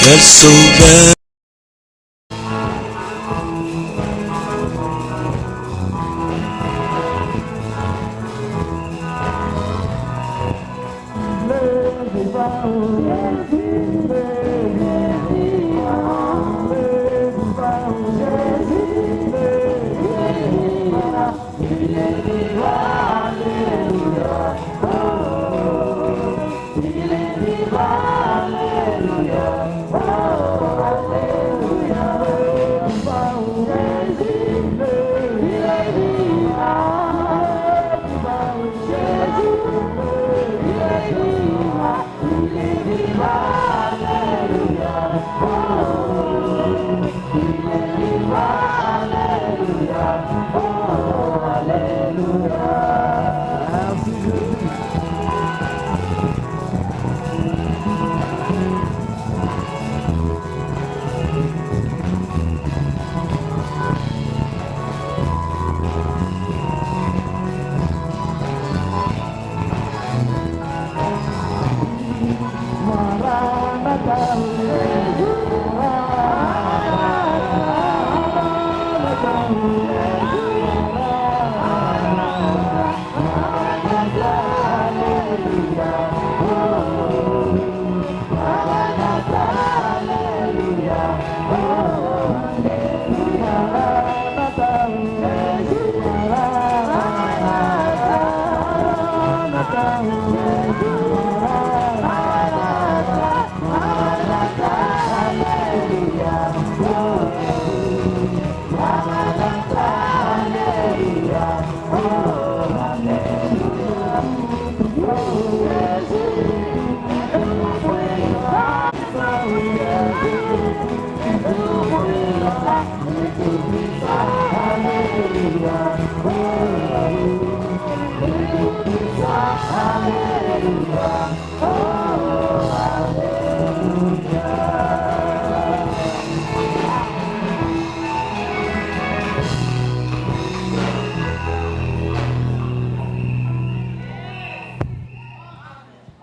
Elle sauve.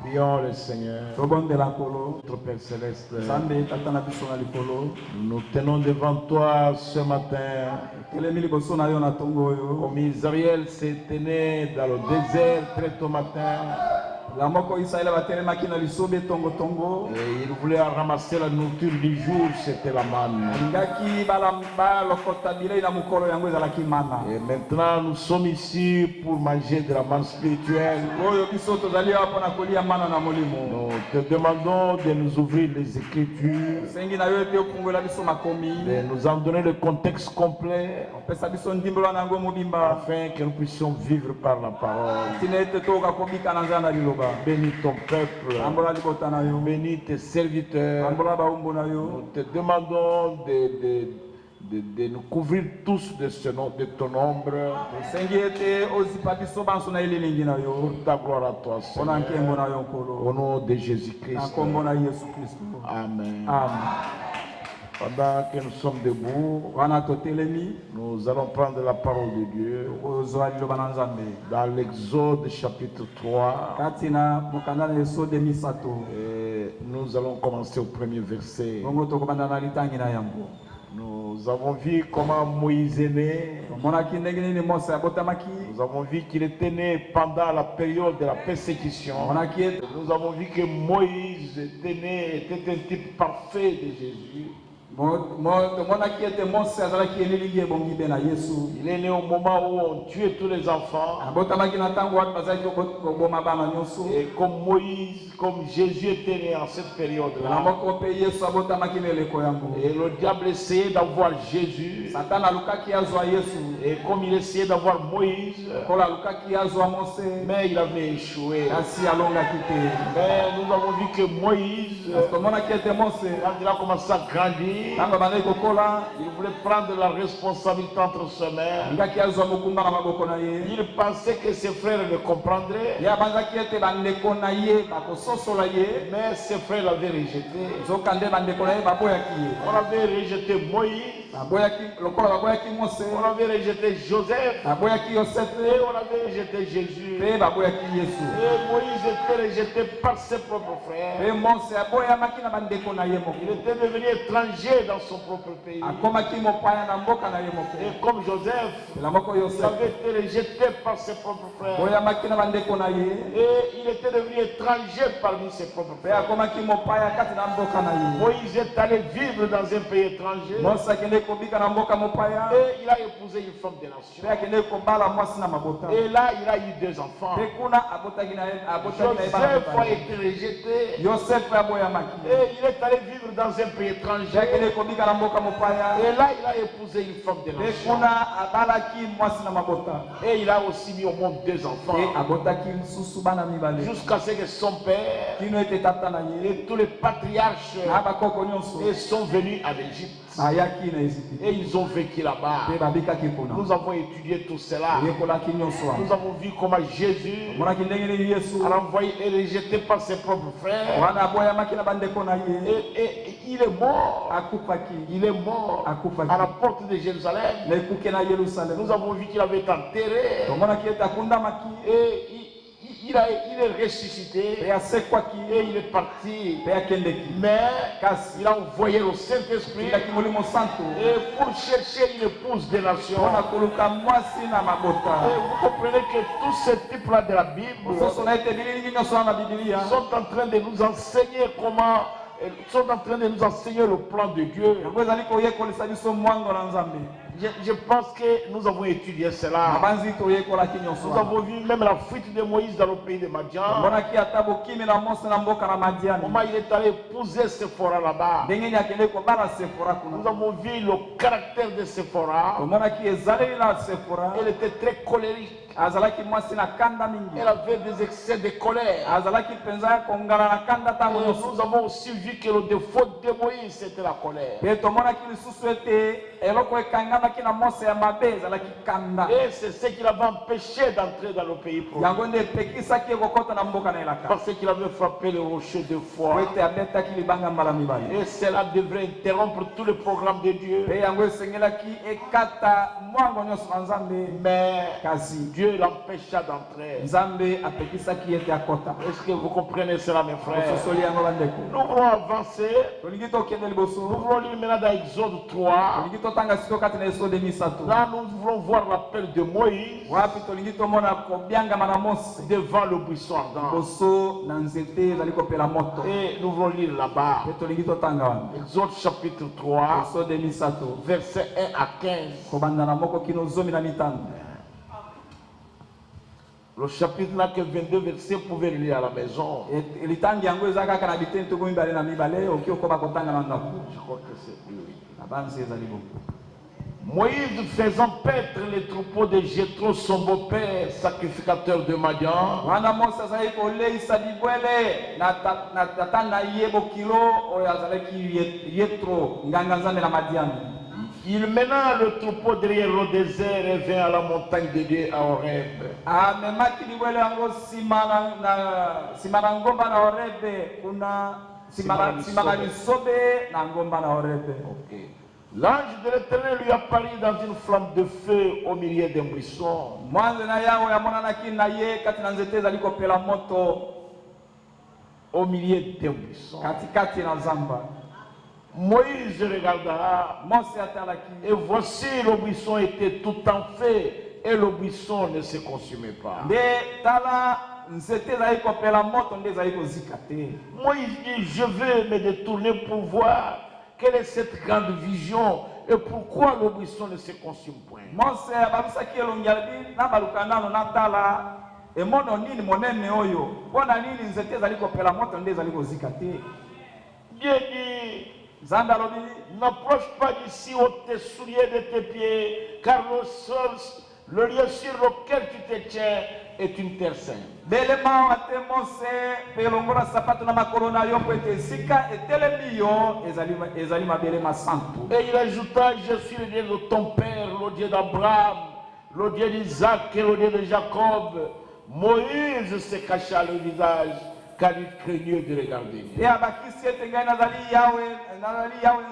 Prions le Seigneur, notre Père Céleste. Nous tenons devant toi ce matin, comme Israël s'est tenu dans le désert très tôt matin. Et il voulait ramasser la nourriture du jour, c'était la manne. Et maintenant nous sommes ici pour manger de la manne spirituelle. Nous te demandons de nous ouvrir les Écritures, de nous en donner le contexte complet, afin que nous puissions vivre par la parole. Bénis ton peuple, bénis tes serviteurs. Nous te demandons de nous couvrir tous de ton ombre. Pour ta gloire à toi, Seigneur. Au nom de Jésus-Christ. Amen. Pendant que nous sommes debout, nous allons prendre la parole de Dieu dans l'Exode chapitre 3. Et nous allons commencer au premier verset. Nous avons vu comment Moïse est né. Nous avons vu qu'il était né pendant la période de la persécution. Nous avons vu que Moïse était né, était un type parfait de Jésus. Il est né au moment où on tuait tous les enfants. Et comme Moïse, comme Jésus était né en cette période-là. Et le diable essayait d'avoir Jésus. Et comme il essayait d'avoir Moïse, mais il avait échoué. Mais nous avons vu que Moïse, quand il a commencé à grandir, il voulait prendre la responsabilité entre ses mains. Il pensait que ses frères le comprendraient. Mais ses frères l'avaient rejeté. On avait rejeté Moïse. On avait rejeté Joseph. Et on avait rejeté Jésus. Et Moïse était rejeté par ses propres frères. Il était devenu étranger dans son propre pays. Et comme Joseph, il avait été rejeté par ses propres frères. Et il était devenu étranger parmi ses propres frères. Moïse est allé vivre dans un pays étranger. Et il a épousé une femme des nations. Et là, il a eu 2 enfants. Joseph a été rejeté. Et il est allé vivre dans un pays étranger. Et là, il a épousé une femme des nations. Et il a aussi mis au monde 2 enfants. Jusqu'à ce que son père et tous les patriarches sont venus à l'Égypte. Et ils ont vécu là-bas. Nous avons étudié tout cela. Nous avons vu comment Jésus a envoyé et rejeté par ses propres frères. Et il est mort. Il est mort à la porte de Jérusalem. Nous avons vu qu'il avait été enterré. Et il est ressuscité et il est parti. Mais il a envoyé le Saint-Esprit et pour chercher une épouse des nations. Et vous comprenez que tous ces types-là de la Bible sont en train de nous enseigner comment, sont en train de nous enseigner le plan de Dieu. Je pense que nous avons étudié cela. Nous avons vu même la fuite de Moïse dans le pays de Madian. Comment il est allé épouser Séphora là-bas. Nous avons vu le caractère de Séphora. Elle était très colérique. Elle avait des excès de colère. Et nous avons aussi vu que le défaut de Moïse c'était la colère. Et c'est ce qui l'avait empêché d'entrer dans le pays promis. Parce qu'il avait frappé le rocher de foi. Et cela devrait interrompre tout le programme de Dieu. Mais Dieu l'empêcha d'entrer. Est-ce que vous comprenez cela, mes frères? Nous voulons avancer. Nous voulons lire maintenant dans Exode 3. Là, nous voulons voir l'appel de Moïse devant le buisson ardent. Et nous voulons lire là-bas. Exode chapitre 3, verset 1 à 15. Le chapitre n'a que 22 versets, vous pouvez le lire à la maison. Je crois que c'est lui. Moïse faisant paître les troupeaux de Jéthro, son beau-père, sacrificateur de Madian. Il mena le troupeau derrière le désert et vint à la montagne de Dieu à Horeb. Okay. L'ange de l'Éternel lui apparut dans une flamme de feu au milieu d'un buisson. Au milieu d'un buisson. Moïse regarda et voici le buisson était tout en feu et le buisson ne se consumait pas. Moïse dit, je vais me détourner pour voir quelle est cette grande vision et pourquoi le buisson ne se consume point. Dieu dit, n'approche pas d'ici ôte tes souliers de tes pieds, car le lieu sur lequel tu te tiens est une terre sainte. Et il ajouta, je suis le Dieu de ton père, le Dieu d'Abraham, le Dieu d'Isaac et le Dieu de Jacob. Moïse se cacha le visage, car il craignait de regarder. Et abakisi ete ngai nazali yawe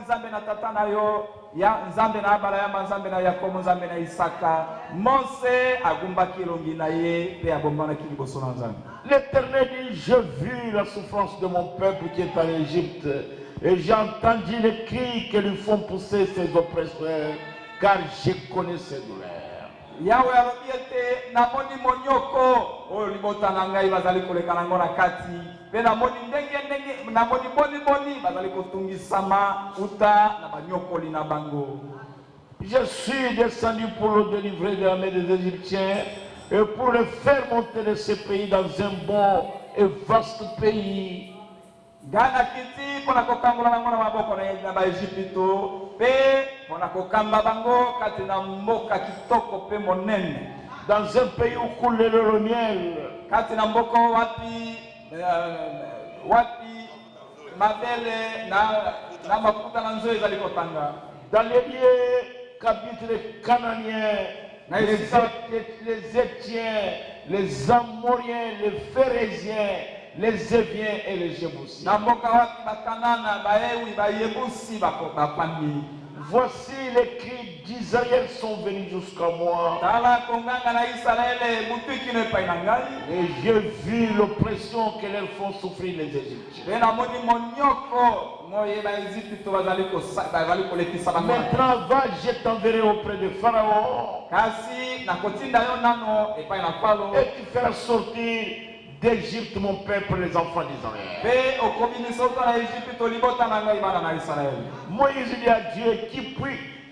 nzambe na tata na yo ya nzambe na Abraham nzambe na Yakobo nzambe na Isaka. Mose agumbaki elongi na ye pe abombanaki liboso na nzambe. L'Éternel dit, j'ai vu la souffrance de mon peuple qui est en Égypte, et j'ai entendu les cris que lui font pousser ses oppresseurs, car je connais ses douleurs. Yahweh alobi ete namoni monyoko oyo libota na ngai bazali koleka nango na kati pe namoni ndenge namoni boni bazali kotungisama uta na banyokoli na bango. Je suis descendu pour le délivrer de la main des Égyptiens et pour le faire monter de ce pays dans un bon et vaste pays. Gana kiti pona kokangola nango na maboko na baEgyptito pe pona kokamba bango kati na mboka kitoko pe monene. Dans un pays où coule le miel. Kati na mboko wapi mabele na mafuta na nzoe ezali kotanga. Dans les lieux qu'habitent les Canaaniens, les Étiens, les Amoriens, les Phérésiens, les Éviens et les Jébusites. Voici les cris d'Israël sont venus jusqu'à moi. Et j'ai vu l'oppression que leur font souffrir les Égyptiens. Maintenant va, je t'enverrai auprès de Pharaon. Et tu feras sortir d'Égypte mon peuple, les enfants d'Israël. Moïse dit à Dieu,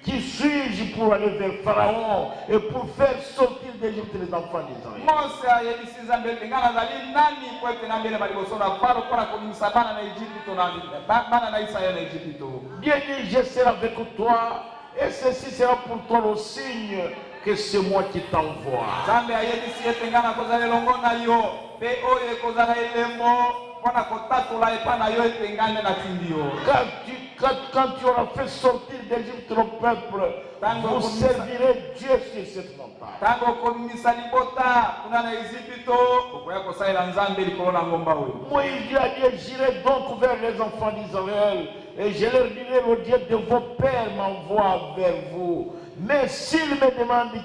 qui suis-je pour aller vers Pharaon et pour faire sortir d'Égypte les enfants d'Israël? Dieu dit, je serai avec toi et ceci sera pour toi le signe que c'est moi qui t'envoie. Quand tu auras fait sortir d'Égypte le peuple, vous servirez Dieu sur cette montagne. Moïse a dit, j'irai donc vers les enfants d'Israël et je leur dirai, le Dieu de vos pères m'envoie vers vous. Mais s'il me demande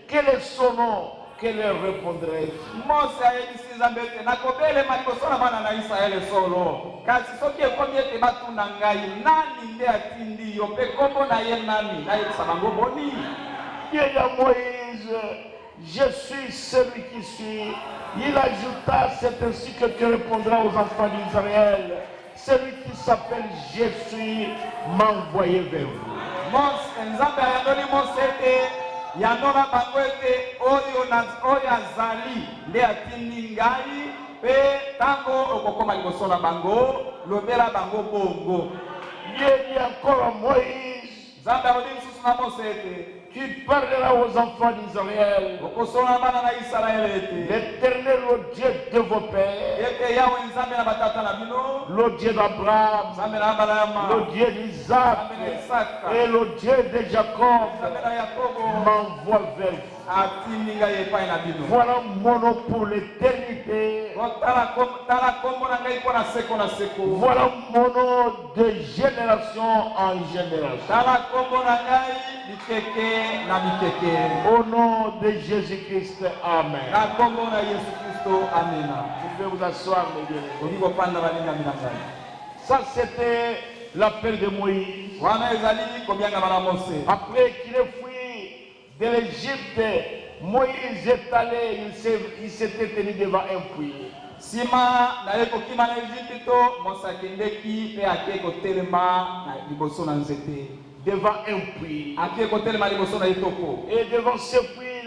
quel est son nom, que leur répondrai? Dieu dit à Moïse, je suis celui qui suis. Il ajouta, c'est ainsi que tu répondras aux enfants d'Israël. Celui qui s'appelle Je suis m'a envoyé vers vous. Yandona bango ete oyo azali nde atindi ngai pe tango okokoma liboso na bango lobela bango bongo. Dieu dit encore à Moïse, Nzambe alobaki lisusu na Mose ete tu parleras aux enfants d'Israël. L'Éternel, le Dieu de vos pères, le Dieu d'Abraham, le Dieu d'Isaac et le Dieu de Jacob m'envoie vers vous. Voilà mon nom pour l'éternité. Voilà mon nom de génération en génération. Au nom de Jésus-Christ, Amen. Vous pouvez vous asseoir, mes bien-aimés. Ça, c'était l'appel de Moïse. Après qu'il ait fui de l'Égypte, Moïse est allé, il s'était tenu devant un puits. Sima na ekokima na Égypte, mosakendeki pe akeko telema na liboso na nzete. Devant un puits. Et devant ce puits,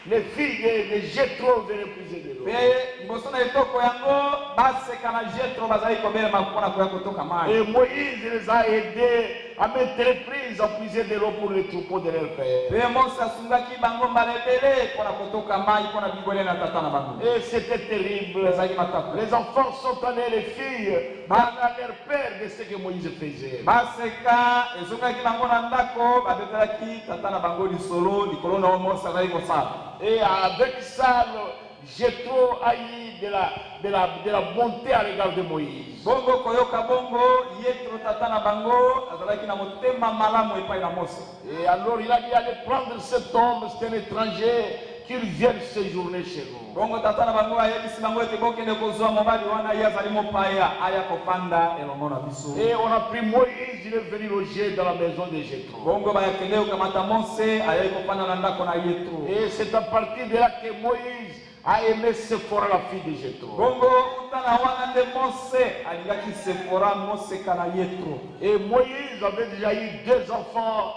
les filles de Jéthro venaient puiser de l'eau. Et Moïse les a aidés à mettre reprises à puiser de l'eau pour les troupeaux de leur père. Et c'était terrible. Les enfants sont allés, les filles, à leur père de ce que Moïse faisait. Et avec ça, Jéthro a eu de la bonté à l'égard de Moïse. Bongo koyoka bongo Yetro tata na bango azalaki na motema malamu epai na Mose. Et alors il a dit allez prendre cet homme, c'est un étranger, qu'il vienne séjourner chez nous. Bongo tata na bango ayebisi bango ete bokende kozwa mobali wana ye azali mopaya aya kopanda elongo na biso. Et on a pris Moïse, il est venu loger dans la maison de Jéthro. Bongo bayakende okamata Mose ayai kopanda na ndako na Yetro. Et c'est à partir de là que Moïse a aimé Séphora, la fille de Jéthro. Bongo utana wana nde Mose alingaki Séphora Mose kana Yetro. Et Moïse avait déjà eu deux enfants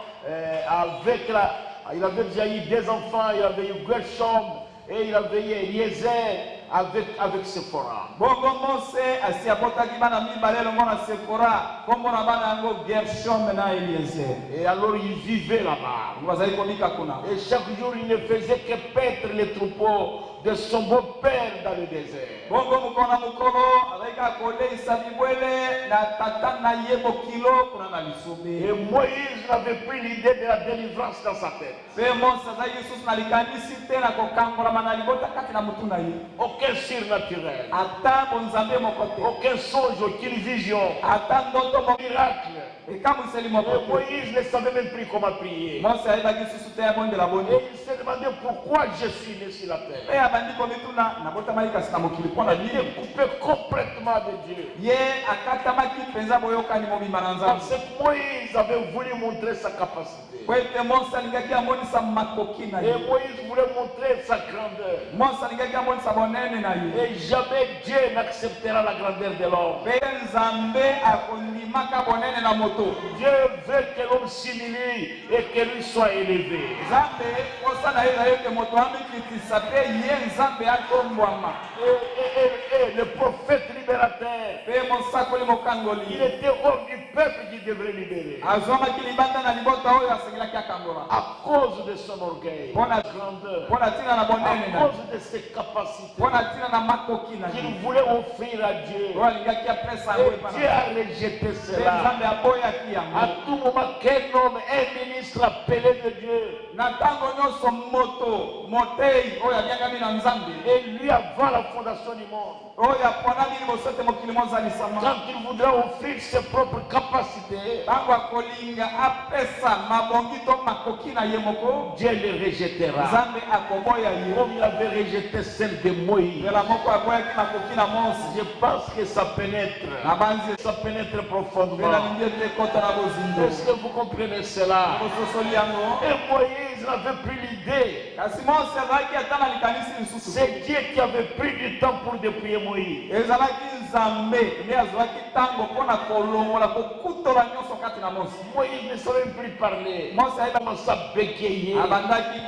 il avait déjà eu deux enfants, il avait eu Gershom et il avait eu Eliezer avec Séphora. Bongo Mose asi abotaki bana mibale elongo na Séphora kombo na bana yango Gershom na Eliezer. Et alors il vivait là-bas. Bazali komika kuna. Et chaque jour il ne faisait que paître les troupeaux de son beau-père dans le désert. Bongo mukona mukolo alaika koleisa bibwele na tata na yebo kilo kuna na lisubi. Et Moïse avait pris l'idée de la délivrance dans sa tête. Pe Mose za Yesus na likanisi te na kokambola manali bota kati na mutu na ye. Aucun surnaturel. Ata bonzambe mokote. Aucun songe, aucune vision. Ata ndoto mo Miracle. Et comme c'est le Et mokote. Moïse ne savait même plus comment prier. Mose ayebaki susu te ya bonde la bonde. Et il s'est demandé pourquoi je suis né sur la terre. Pe abandi komituna na bota mai kasi na mokili pona Il nini. est coupé complètement de Dieu. Ye akatamaki penza boyokani mobimba na Nzambe. Parce que Moïse avait voulu montrer sa capacité. Po ete Mose alingaki amonisa makoki na ye. Et Moïse voulait montrer sa grandeur. Mose alingaki amonisa bonene na ye. Et jamais Dieu n'acceptera la grandeur de l'homme. Pe Nzambe akondimaka bonene na moto. Dieu veut que l'homme s'humilie et que lui soit élevé. Nzambe kosala ye na ye ete moto amikitisa pe ye Nzambe atombwama. Et le prophète libérateur, Pe mosakoli il mokangoli. était hors du peuple qui devrait libérer. Azwamaki libanda na libota oyo asengelaki akangola. À cause de son orgueil, Pour la grandeur, mpona ntina na bonene à na cause de ses capacités, mpona ntina na makoki na qu'il ye voulait offrir à Dieu. oyo alingaki apesa yango Et epai Dieu na a rejeté Pe cela. Nzambe aboyaki À yango. tout moment qu'un homme, un ministre appelé de Dieu, Na ntango nyonso moto motei oyo abiangami na Nzambe et lui avant la fondation du monde, oyo aponami liboso ete mokili mozalisama quand il voudra offrir ses propres capacités, ntango akolinga apesa mabongi to makoki na ye moko Dieu le rejettera. Nzambe akoboya ye Comme il avait rejeté celle de Moïse. nzela moko aboyaki makoki na Mose Je pense que ça pénètre. na banzi Ça pénètre mpe profondément. nalingi ete ekota na bozindo Est-ce que vous comprenez cela? kososoli yango. Et Moïse n'avait plus l'idée. Kasi Mose azalaki ata na likanisi lisusu C'est Dieu qui avait pris du temps pour dépouiller Moïse. ezalaki Nzambe nde azwaki ntango mpona kolongola kokutola nyonso kati na Mose. Moïse ne savait plus parler. Mose ayeba Commence à bégayer. abandaki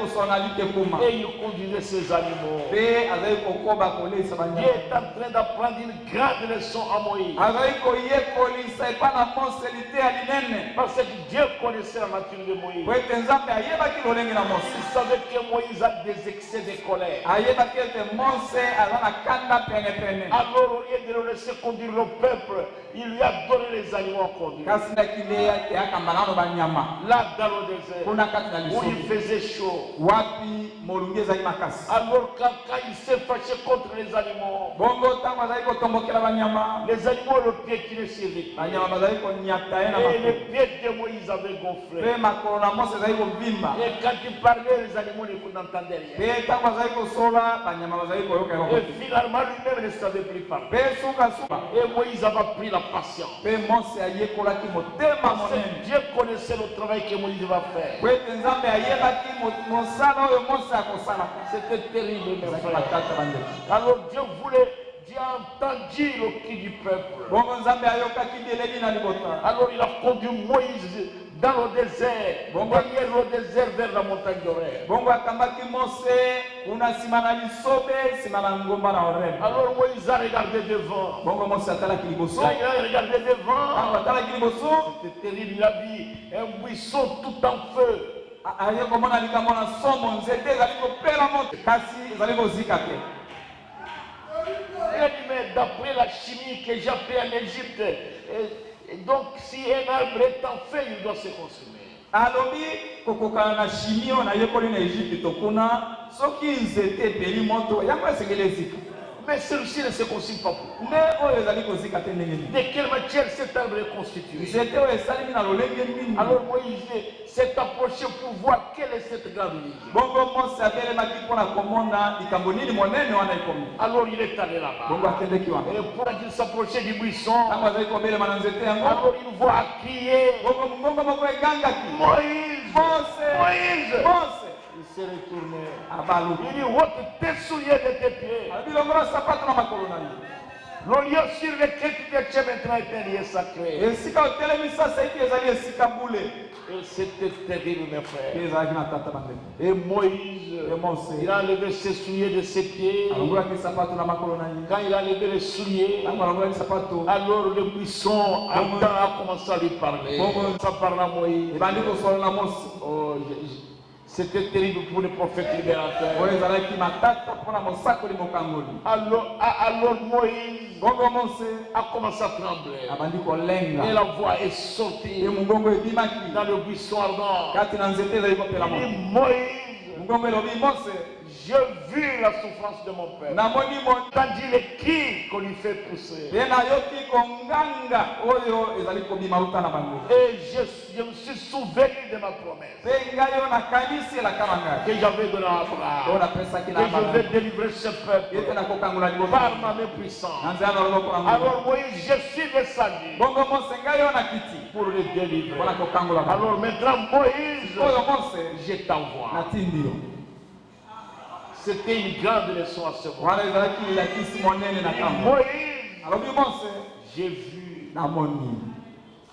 kosona likekuma Et il conduisait ses animaux. mpe azali kokoba koleisa Dieu banyama est en train d'apprendre une grande leçon à Moïse. azali koyekolisa epai na Mose liteya linene Parce que Dieu connaissait la nature de Moïse. po ete Nzambe ayebaki lolenge na Mose Il savait que Moïse a des excès de colère. ayebaki ete Mose aza na kanda penepene Alors, au lieu de le laisser conduire le peuple, il lui a donné les animaux à conduire. kasi ndaki nde ete akamba nano banyama Là, dans le désert, kuna kati na où il lisubi faisait chaud. wapi molungi ezali makasi Alors, quand il s'est fâché contre les animaux, bongo ntango azali kotombokela banyama les animaux le piétinaient sur les banyama pieds. bazali konyata ye na Et les makolo pieds de Moïse avaient gonflé. mpe makolo na Mose ezali kobimba Et quand il parlait, les animaux n'entendaient rien. mpe ntango azali kosola banyama bazali koyoka eloko Et finalement, lui-même ne savait plus parler. mpe sukasuka Et Moïse avait pris la patience. mpe Mose ayekolaki motema Parce que monene Dieu connaissait le travail que Moïse va faire. po ete Nzambe ayebaki mosala oyo Mose akosalaka C'était terrible, mes ezalaki frères. matata bandeko. Alors Dieu a entendu le cri du peuple. bongo Nzambe ayokaki bileli na libota Alors il a conduit Moïse dans le désert, Bon, derrière le désert vers la montagne d'Horeb. bongo akambaki Mose kuna nsima na lisobe nsima na ngomba na Horeb. Alors Moïse a regardé devant. bongo Mose atalaki liboso Quand il a regardé ntango devant, atalaki liboso c'était terrible. Il a vu un buisson tout en feu. aye komona likambo na somo nzete ezali kopela moto kasi ezali kozika te. Il a dit, mais d'après la chimie que j'ai appris en Égypte, donc si un arbre est en feu, il doit se consumer. alobi kokokana na shimio na yekoli na Egypte tokuna soki nzete epeli moto yango esengeli ezika. Mais celui-ci ne se consigne pas pour. nde oyo ezali kozika te ndenge nini De quelle matière cet arbre est constitué? nzete oyo esalemi na lolenge nini Alors Moïse s'est approché pour voir quelle est cette grande vision. bongo mose abelemaki mpona komona likambo nini monene wana ekomi Alors il est allé là-bas. bongo akendeki wana Et pour qu'il s'approchait du buisson, ntango azali kobelema na nzete yango alors une voix crier, bongo mongongo moko egangaki Moïse, mose Moïse. mose Il s'est retourné. abaluki Il dit, ôte tes souliers de tes pieds. alobi longola sapato na makolo na yo Le lieu sur lequel tu te tiens maintenant est un lieu sacré. esika otelemisa saiki ezali esika mbule Et c'était terrible, mes mpe frères. ezalaki na tata bandeko Et Moïse, Mose. il a enlevé ses souliers de ses pieds. alongolaki sapato na makolo na ye Quand il a enlevé les souliers, ntango alongolaki sapato alors le buisson a commencé à lui parler. Ça parle à Moïse. ebandi kosola na mose Oh, c'était terrible pour le prophète libérateur. oyo ezalaki matata mpona mosakoli mokangoli Alors Moïse bongo mose a commencé à trembler. abandi Et kolenga la voix est sortie ye mongongo ebimaki dans le buisson ardent. kati na nzete ezali kopela Il dit, mo Moïse, mongongo elobi mose j'ai vu la souffrance de mon père. namoni Tandis les cris qu'on lui fait pousser. ye nayoki konganga oyo ezali kobima uta na bango Et je me suis souvenu de ma promesse mpe ngai oyo nakanisi elaka na ngai que j'avais donné à oyo Abraham. napesaki Que na je vais Abraham. délivrer ce ye peuple te nakokangola liboso par ma main puissante. na nzela na loboko na ngo Alors Moïse, je suis descendu bongo mose ngai oyo nakiti pour le délivrer. mpona kokangola bango Alors maintenant Moïse, oyo mose je t'envoie. natindi yo C'était une grande leçon à ce moment. wana ezalaki elakisi monene na ntango Moïse, alobi mose j'ai vu namoni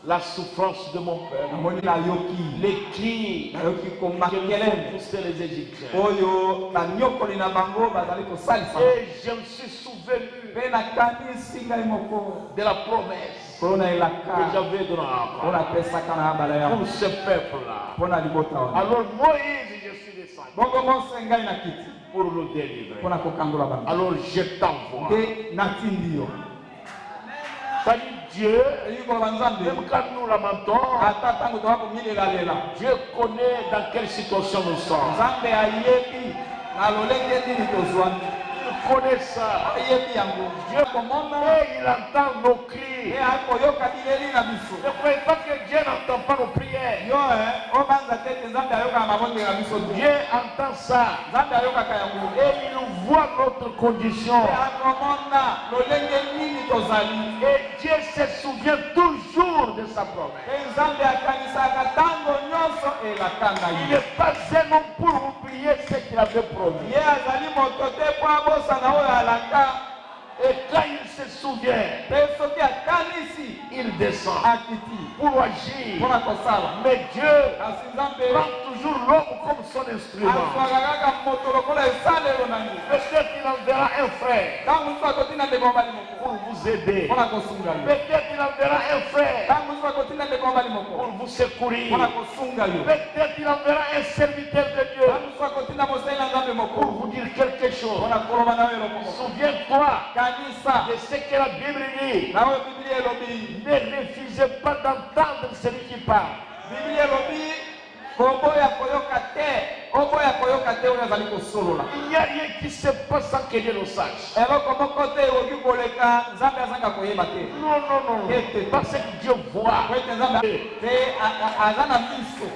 la souffrance de mon père. namoni nayoki Les cris nayoki que nous komakelele ont poussé les Égyptiens. oyo banyokoli na bango bazali kosalisa Et je me suis souvenu mpe nakanisi ngai moko de la promesse mpona que elaka j'avais donnée à mpo Abraham napesaka na abala ya pour ce peuple-là. mpona libota wana Alors Moïse, je suis descendu bongo mose ngai nakiti pour le délivrer. mpona kokangola bango Alors je t'envoie. nde natindi yo Ça dit Dieu, elingi koloba nzambe même quand nous lamentons, ata ntango toka komilelalela Dieu connaît dans quelle situation nous sommes. nzambe ayebi na lolenge nini tozwami Il connaît ça. ayebi yango Dieu komona et il entend nos cris. ye akoyoka bileli na biso Ne croyez pas que Dieu n'entend pas nos prières. yo obanza te ete nzambe ayokaka mabondeli na biso te Dieu entend ça nzambe ayokaka yango et il voit notre condition. ye akomona lolenge nini tozali Et Dieu se souvient toujours de sa promesse. mpe nzambe akanisaka ntango nyonso elaka na Il ye n'est pas un homme pour oublier ce qu'il avait promis. ye azali moto te mpo abosana oyo alaka Et quand il se souvient, mpe soki akanisi il descend akiti pour agir. mpona kosala Mais Dieu kasi nzambe prend toujours l'homme comme son instrument. azwaka kaka moto lokola esalelo na ye Peut-être qu'il enverra un frère ntango mosusu akotinda ndeko mobali moko pour vous aider. mpona kosunga yo Peut-être qu'il enverra un frère ntango mosusu akotinda ndeko mobali pour moko vous secourir. mpona kosunga yo Peut-être qu'il enverra un serviteur de Dieu ntango mosusu akotinda mosali na nzambe pour moko vous dire quelque chose. mpona koloba na yo eloko moko Souviens-toi kanisa de ce que la Bible dit. na oyo biblia elobi Ne refusez pas d'entendre celui qui parle. biblia elobi koboya koyoka te oboya koyoka te oyo azali kosolola Il n'y a rien qui se passe sans que Dieu le sache. eloko moko te ekoki koleka nzambe azanga koyeba te Non, non, non. Parce que Dieu voit. po ete nzambe te aza na miso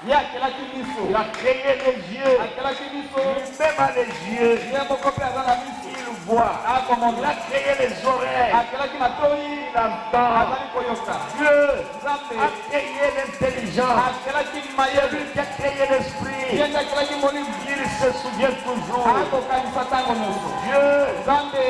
ye akelaki miso Il a créé les yeux. akelaki miso Même à les yeux, ye moko mpe aza na miso il voit. Il akomona a créé les oreilles. akelaki matoi Il entend. azali koyoka Dieu nzambe a créé l'intelligence. akelaki C'est mayele lui qui a créé l'esprit. ye nde akelaki molimo Il se souvient toujours. akokanisa ntango nyonso Dieu, nzambe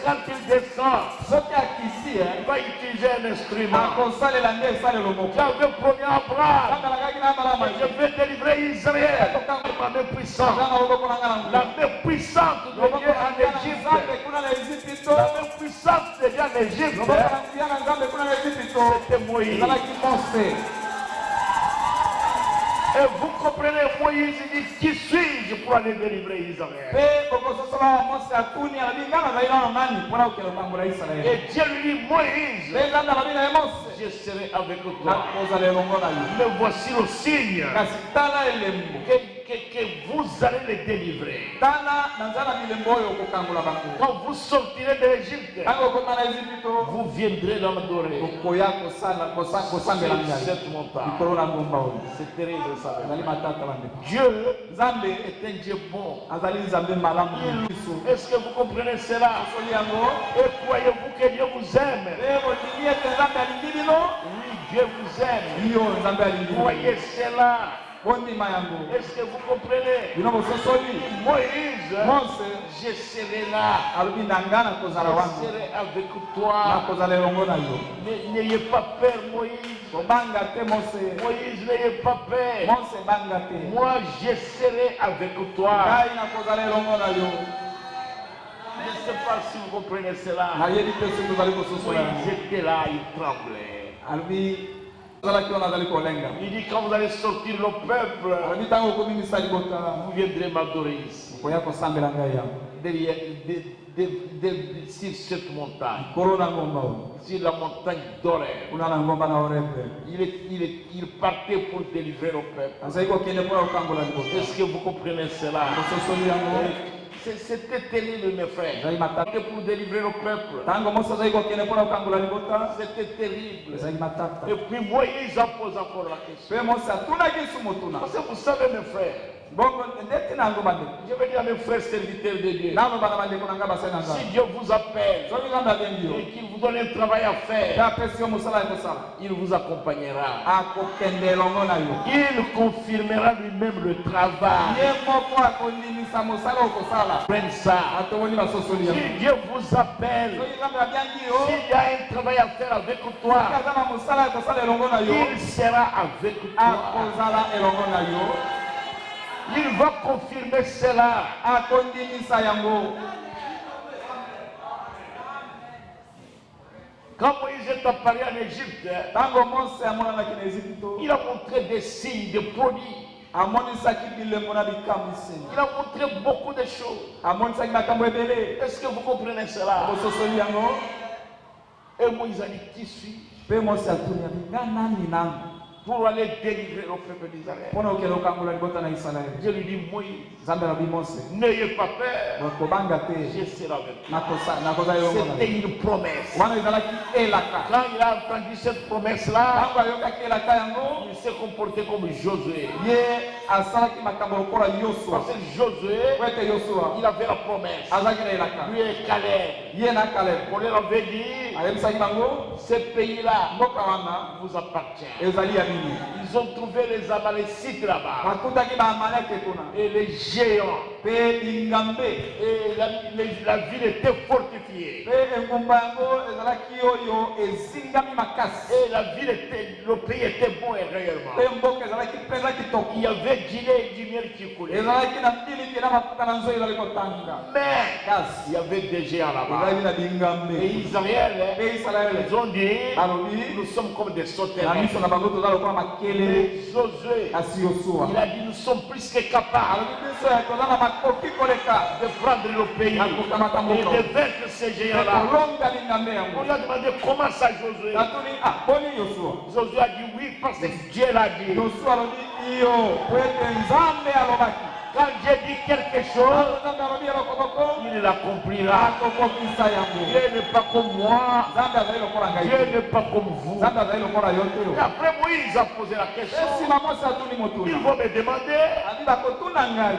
quand il descend, soki akisi il va utiliser un instrument. akosalela nde esalelo moko J'avais promis à Abraham, nzambe alakaki na malama je vais délivrer Israël. Ma main puissante. aza na loboko na nga na La main puissante de loboko Dieu na en nga na Égypte. nzambe kuna na Ejipito La main puissante de Dieu en Égypte. loboko na nguya na nzambe kuna na Ejipito C'était Moïse. ezalaki mose Et vous comprenez, Moïse dit, qui suis-je pour aller délivrer Israël? mpe bokososola mose atuni alobi nga nazali nano nani mpona kokende kokambola israele Et Dieu lui dit, Moïse, mpe nzambe alobi na ye mose je serai avec toi. nakozala elongo na yo Mais voici le signe kasi tala elembo que que vous allez les délivrer. tala na nzala milembo oyo okokangola bango Quand vous sortirez de l'Égypte, ntango okoma na Ezipito vous viendrez m'adorer okoya kosambela sur ngai cette montagne. likolo na ngomba oyo C'est terrible ça. ezali matata bande Dieu nzambe est un Dieu bon. azali nzambe malamu biso Est-ce que vous comprenez cela? soli yango Et croyez-vous que Dieu vous aime? bolingi ete nzambe alingi bino Oui, Dieu vous aime. iyo nzambe alingi bino Croyez cela. bondima yango Est-ce que vous comprenez? bino bososoli Moïse, mose je serai là. alobi na nga nakozala Je wana serai avec toi. nakozala elongo na yo N'ayez pas peur, Moïse. kobanga te mose Moïse, n'ayez pas peur. mose banga te Moi, je serai avec toi. ngai nakozala elongo na yo Je ne sais pas si vous comprenez cela. nayebi te soki ozali kososola Moïse était là, il tremblait. alobi ozalaki wana azali kolenga Il dit, quand vous allez sortir le peuple, alobi ntango okomimisa libota vous viendrez m'adorer ici. okoya kosambela ngai yango Derrière, sur cette montagne, likolo na ngomba oyo sur la montagne d'Oreb. kuna na ngomba na orebe Il partait pour délivrer le peuple. azali kokende mpona kokangola libota Est-ce que vous comprenez cela? kososoli yango C'était terrible, mes frères. ezali matata C'était pour délivrer le peuple. ntango mose azali kokende mpona kokangola libota C'était terrible. ezali matata Et puis Moïse a posé encore la question. mpe mose atunaki sumu tuna Parce que vous savez, mes frères, bongo ndeti na yango bandeko je veux dire à mes frères serviteurs de Dieu, naloba na bandeko na ngai basali na si nzambe Dieu vous appelle soki nzambe abengi yo et qu'il vous donne un travail à mpe faire, apesi yo mosala ya kosala il vous accompagnera. akokende elongo na yo Il confirmera lui-même le travail. ye moko akondimisa mosala okosala Prenez ça. atomoni basosoli yango Si Dieu vous appelle, soki nzambe abengi yo s'il y a un travail à faire avec soki toi, aza na mosala ya kosala elongo na yo il sera avec toi. akozala elongo na yo Il va confirmer cela. akondimisa yango Quand Moïse est apparu en Égypte, ntango mose amonanaki na ezipito il a montré des signes, des prodiges. amonisaki bilembo na bikamwiseni Il a montré beaucoup de choses. amonisaki makambo ebele Est-ce que vous comprenez cela? bososoli yango Et Moïse a dit, qui suis mpe mose atuni abi nga nani nangu pour aller délivrer le peuple d'Israël? mpona okende okangola libota na israele Je lui dis, Moïse, nzambe alobi mose n'ayez pas peur, kobanga te je serai avec toi. nakozala elongo na C'était yo une promesse. wana ezalaki elaka Quand il a entendu cette promesse-là, ntango ayokaki elaka yango il s'est comporté comme Josué. ye asalaki makambo lokola yosua Parce que Josué, po ete yosua il avait la promesse. azalaki na elaka Lui et Caleb, ye na kaleb on leur avait dit, ayebisaki bango ce pays-là mboka wana vous appartient. ezali ya nini Ils ont trouvé les Amalécites là-bas, bakutaki baamaleke kuna et les géants, mpe bingambe et la ville était fortifiée. mpe engumba yango ezalaki oyo ezingami makasi Et la ville était, le pays était bon et réellement. mpe mboka ezalaki mpenza kitoko Il y avait du lait et du miel qui coulaient. ezalaki na mbiliki na mafuta na nzoyi ezali kotanga Mais kasi il y avait des géants là-bas. ezalaki na bingambe Et Israël, mpe israele ils ont dit, alobi nous sommes comme des na sauterelles. miso na bango toza lokola makele Mais Josué, kasi yosua il a dit, nous sommes plus que capables alobi biso ya toza na makoki koleka de prendre le pays et de vaincre ces géants-là. kolonga bingambe yango On lui a demandé comment ça, Josué. natuni boni yosua Josué a dit oui parce que Dieu l'a dit. yosua alobi iyo po ete nzambe alobaki Quand Dieu dit quelque chose, nzambe alobi elokoboko il l'accomplira. akokokisa yango Dieu n'est pas comme moi. nzambe azali lokola ngai Dieu te n'est pas comme vous. nzambe azali lokola yo te Et après Moïse a posé la question. esima mwasi atuni Ils motuna vont me demander abi bakotuna ngai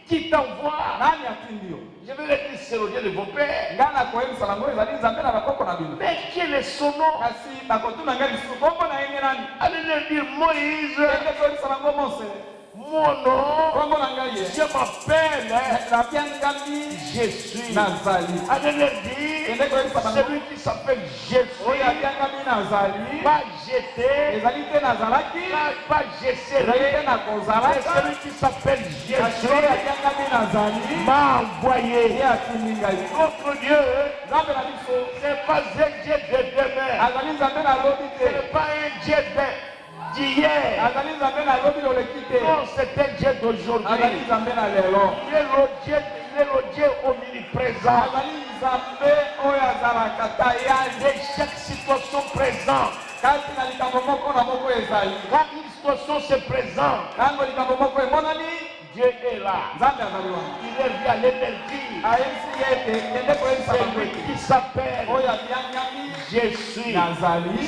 qui t'envoie. nani atindi yo Je vais leur dire c'est le Dieu de vos pères. ngai nakoyebisa bango ezali nzambe na bakoko na bino Mais quel est son nom? kasi bakotuna ngai lisusu kombo na ye nge nani Allez leur dire Moïse, ende koyebisa bango mose mon nom, kombo na ngai ye je m'appelle, nabiangami je suis. nazali Allez leur dire ende koyebisa bango celui qui s'appelle je oyo suis. abiangami nazali Pas j'étais, ezali te nazalaki pas je ezali serai. te nakozalaka C'est celui qui s'appelle kasi oyo Jésus abiangami nazali m'a envoyé. ye atindi ngai Notre Dieu, nzambe na biso c'est pas un Dieu de demain. azali nzambe nalobi Ce te n'est pas un Dieu d'hier. azali nzambe nalobi loleki te Non, c'est un Dieu azali d'aujourd'hui. nzambe na lelo Il est le Dieu omniprésent. azali nzambe oyo azalaka tayali De chaque situation présente. kati na likambo moko na moko ezali Quand une situation se présente, ntango likambo moko emonani Dieu est là. Il est via l'énergie. C'est lui qui s'appelle Je suis.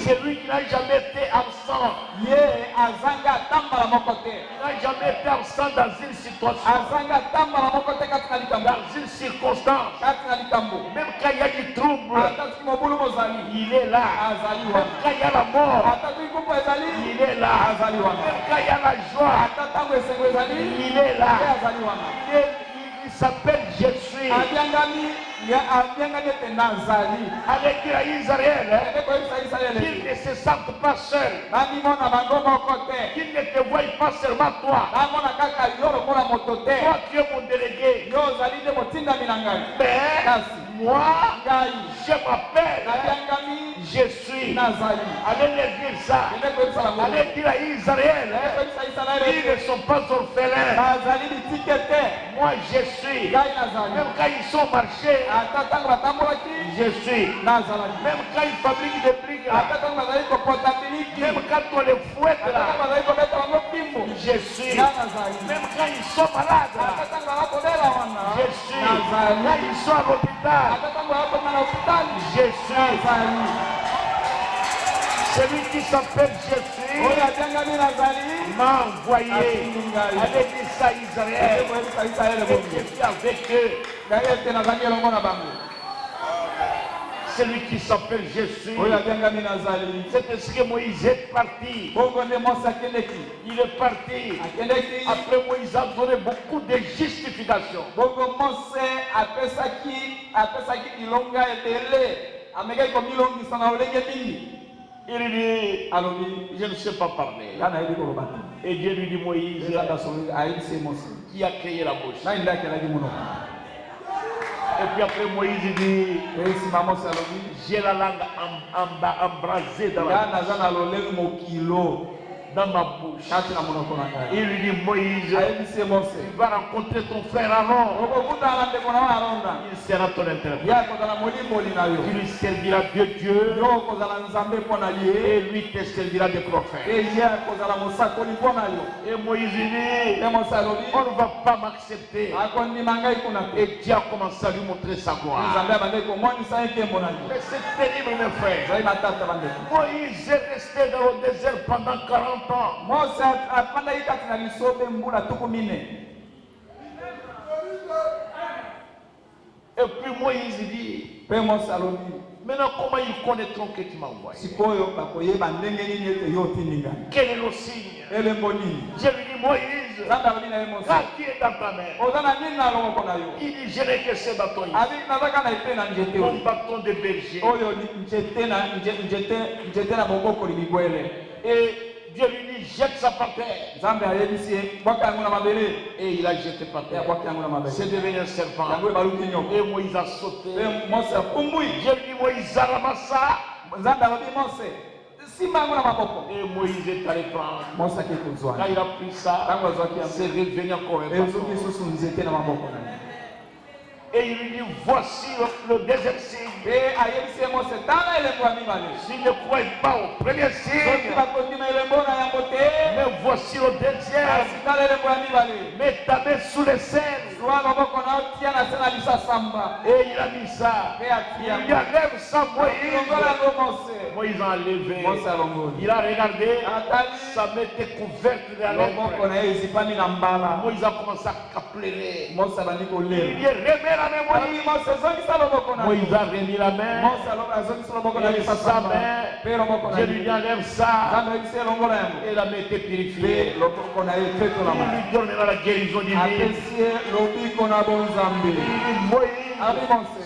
C'est lui qui n'a jamais été absent. Il n'a jamais été absent dans une situation, dans une circonstance. Même quand il y a du trouble, il est là. Même quand il y a la mort, il est là. Même quand il y a la joie, il est là. Il s'appelle Je suis. Avec Israël, qu'il ne se sente pas seul, qu'il ne te voie pas seulement toi. Toi, tu es mon délégué. Mais moi, je m'appelle Je suis. Allez le dire ça. Allez dire à Israël, ils ne sont pas orphelins. Moi, je suis. Même quand ils sont marchés, je suis. Même quand ils fabriquent des briques, même quand on les fouette là, je suis. Même quand ils sont malades, je suis. Quand ils sont à l'hôpital, je suis. Celui qui s'appelle Je suis m'a envoyé. Allez dire ça à Israël. Et je suis avec eux. Celui qui s'appelle Je suis. C'est ce que Moïse est parti. Il est parti. Après Moïse a donné beaucoup de justifications. Il dit, je ne sais pas parler. Et Dieu lui dit, Moïse, qui a créé la bouche. Et puis après Moïse dit, j'ai la langue embrasée dans ma bouche. Il lui dit, Moïse, tu vas rencontrer ton frère Aaron. Il sera ton interprète. Tu lui serviras de Dieu. Et lui te servira de prophète. Et Moïse dit, on ne va pas m'accepter. Et Dieu a commencé à lui montrer sa gloire. Mais c'est terrible, mes frères. Moïse est resté dans le désert pendant 40 ans. Et puis Moïse dit, maintenant comment ils connaîtront que tu m'as envoyé? Quel est le signe? Je lui dis, Moïse, quand tu es dans ta main, il dit, je n'ai que ce bâton ici, mon bâton de berger. Et Dieu lui dit, jette ça par terre. Et il a jeté par terre. C'est devenu un serpent. Et Moïse a sauté. Dieu lui dit, Moïse a ramassé ça. Et Moïse est allé prendre. Quand il a pris ça, c'est revenu encore un peu. Et il lui dit, voici le deuxième signe. S'il ne croit pas au premier signe, mais voici le deuxième. Mets ta main sous les scènes. Et il a mis ça. Il lui enlève ça, Moïse. Moïse a enlevé. Il a regardé. Sa main était couverte de la lèvre. Moïse a commencé à pleurer. Il dit, remets la main, Moïse. Moïse a remis la main. Et sa main, je lui enlève ça. Et la main était purifiée. Il lui donnera la guérison divine. Moïse,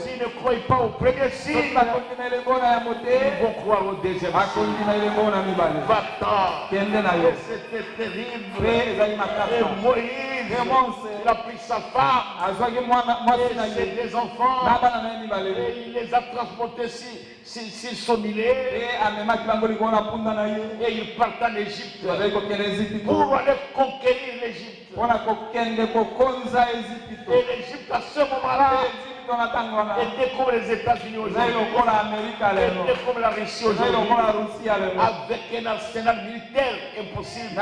s'ils ne croient pas au premier signe, ils vont croire au deuxième signe. Va-t'en. C'était terrible. Et Moïse, il a pris sa femme et ses deux enfants et il les a transportés sur son millet. Et il part en Égypte pour aller conquérir l'Égypte. Et l'Égypte à ce moment-là était comme les États-Unis aujourd'hui, était comme la Russie aujourd'hui, avec un arsenal militaire impossible.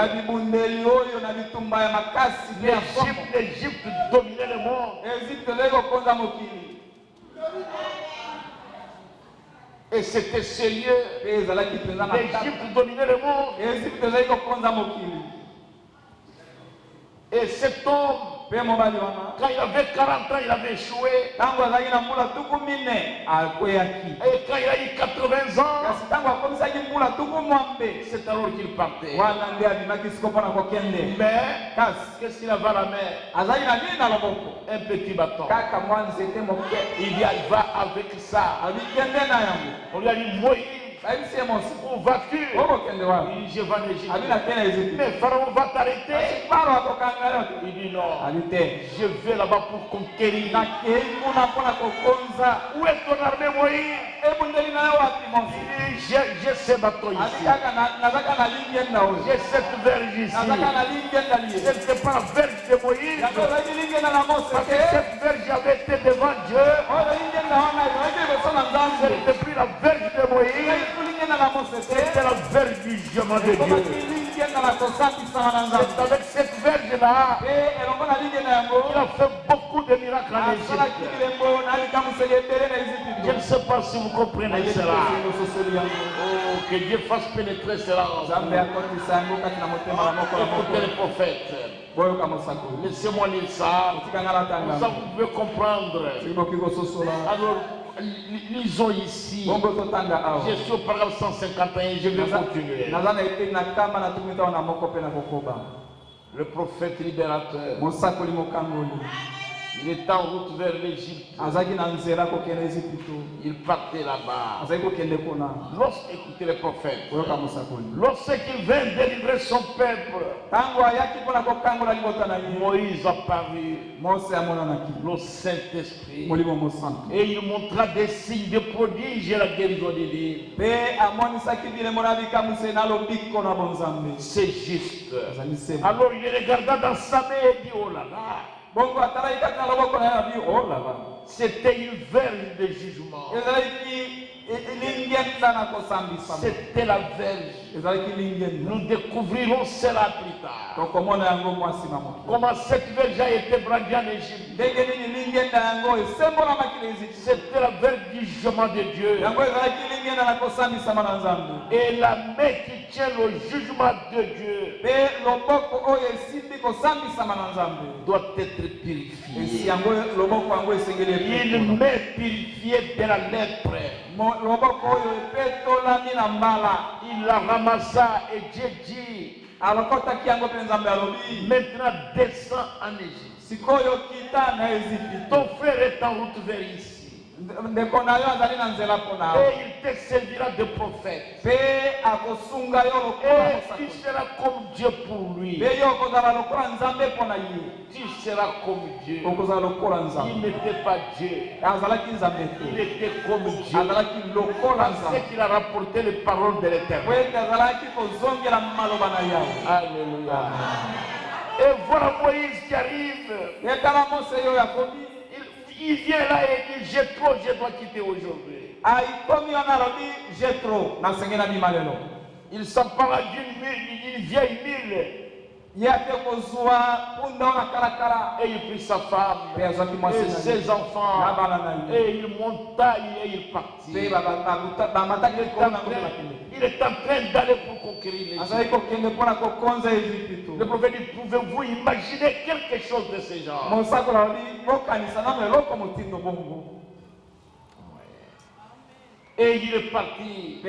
L'Égypte dominait le monde. Et c'était sérieux. L'Égypte dominait le monde. Et cet homme, quand il avait 40 ans, il avait échoué. Et quand il a eu 80 ans, c'est alors qu'il partait. Mais, qu'est-ce qu'il avait à la main? Un petit bâton. Il y va avec ça. On lui a dit, Moïse, où vas-tu? Je vais en Égypte. Mais Pharaon va t'arrêter. Il dit non. Je vais là-bas pour conquérir. Où est ton armée, Moïse? J'ai ce bateau ici. J'ai cette verge ici. Ce n'était pas la verge de Moïse. Parce que cette verge avait été devant Dieu. Ce n'était plus la verge de Moïse. C'était la verge du jugement de Dieu. C'est avec cette verge-là qu'il a fait beaucoup de miracles en Égypte. Je ne sais pas si vous comprenez cela. Oh, que Dieu fasse pénétrer cela. Écoutez les prophètes. Laissez-moi lire ça. Ça vous pouvez comprendre. Alors, lisons ici. Je suis au paragraphe 151, je vais continuer. Le prophète libérateur, il est en route vers l'Égypte. Il partait là-bas. Écoutez le prophète. Lorsqu'il vint délivrer son peuple, Moïse apparut, le Saint-Esprit, et il montra des signes de prodiges et la guérison de l'île. C'est juste. Alors il regarda dans sa main et dit, oh là là. C'était une verge de jugement. C'était la verge. Nous découvrirons cela plus tard. Comment cette verge a été brandie en Égypte. C'était la verge du jugement de Dieu. Et la main qui tient le jugement de Dieu doit être purifiée. Il m'est purifié de la lèpre. Il la ramassa et Dieu dit, maintenant descends en Égypte. Ton frère est en route vers ici. Et il te servira de prophète. Et tu seras comme Dieu pour lui. Tu seras comme Dieu. Il n'était pas Dieu. Il était comme Dieu. Parce qu'il a rapporté les paroles de l'Éternel. Alléluia. Et voilà Moïse qui arrive. Il vient là et dit, je dois quitter aujourd'hui. Il s'empara d'une vieille mule. Et il prit sa femme et ses enfants. Et il monta et il partit. Il est en train d'aller pour conquérir l'Égypte. Le prophète dit, pouvez-vous imaginer quelque chose de ce genre? Et il est parti.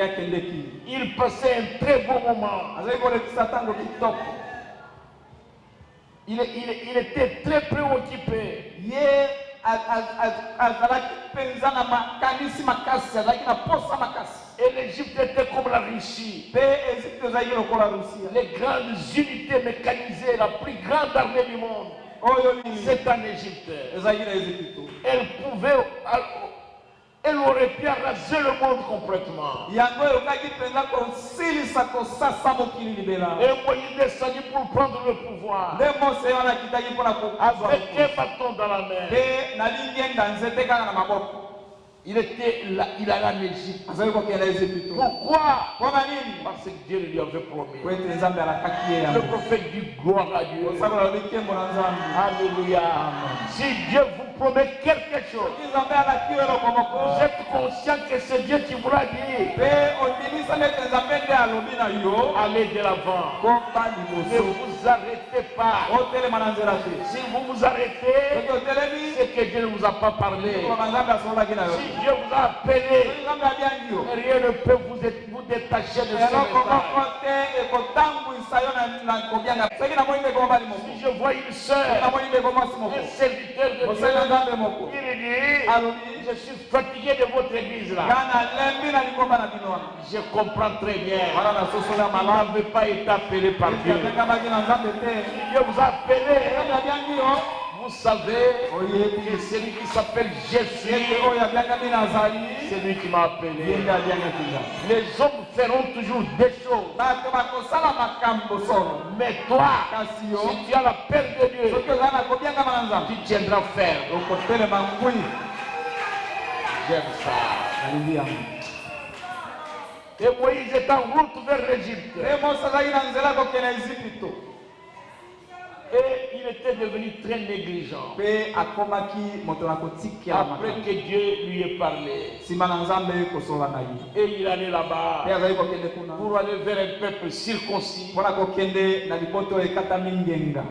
Il passait un très bon moment. Il était très préoccupé. Et l'Égypte était comme la Russie. Les grandes unités mécanisées, la plus grande armée du monde, c'est en Égypte. Elle pouvait Elle aurait pu arraser le monde complètement. Et Moïse descendit pour prendre le pouvoir. Avec un bâton dans la main. Il allait en Égypte. Pourquoi? Parce que Dieu lui avait promis. Le prophète dit gloire à Dieu. Alléluia. Si Dieu vous promet quelque chose, vous êtes conscient que c'est Dieu qui vous l'a dit. Allez de l'avant. Ne vous arrêtez pas. Si vous vous arrêtez, c'est que Dieu ne vous a pas parlé. Si Dieu vous a appelé, rien ne peut vous détacher de ce message. Si je vois une soeur, un serviteur de Dieu, il dit, je suis fatigué de votre église là. Je comprends très bien. Il n'avait pas été appelé par Dieu. Si Dieu vous a appelé, vous savez que celui qui s'appelle Jésus, c'est lui qui m'a appelé. Les hommes feront toujours des choses. Mais toi, si tu as la peur de Dieu, tu tiendras ferme. J'aime ça. Et Moïse est en route vers l'Égypte. Et il était devenu très négligent. Après que Dieu lui ait parlé. Et il allait là-bas pour aller vers un peuple circoncis.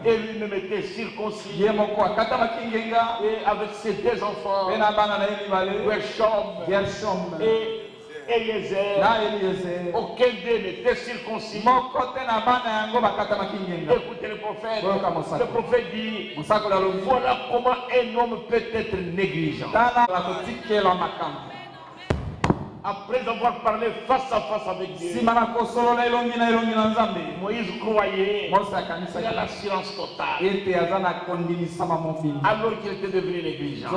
Et lui-même était circoncis. Et avec ses deux enfants, Gershom et Eliezer, aucun d'eux n'était circoncis. Écoutez le prophète. Le prophète dit, voilà comment un homme peut être négligent. Après avoir parlé face à face avec Dieu, Moïse croyait qu'il a l'assurance totale. Alors qu'il était devenu négligent. À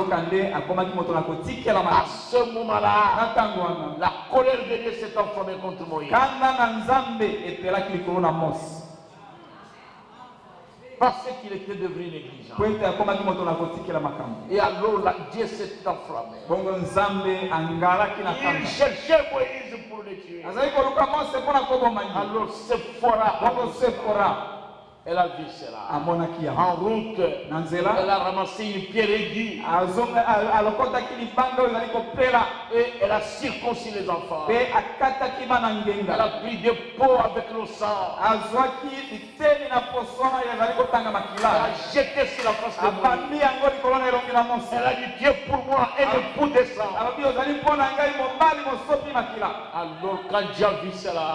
ce moment-là, la colère de Dieu s'est enflammée contre Moïse. Parce qu'il était devenu négligent. Et alors Dieu s'est enflammé. Il cherchait Moïse pour le tuer. Alors Séphora, elle a vu cela. En route, elle a ramassé une pierre aiguë. Et elle a circoncis les enfants. Elle a pris des pots avec le sang. Elle a jeté sur la face de Moïse. Elle a dit, Dieu pour moi et le pot de sang. Alors quand Dieu a vu cela,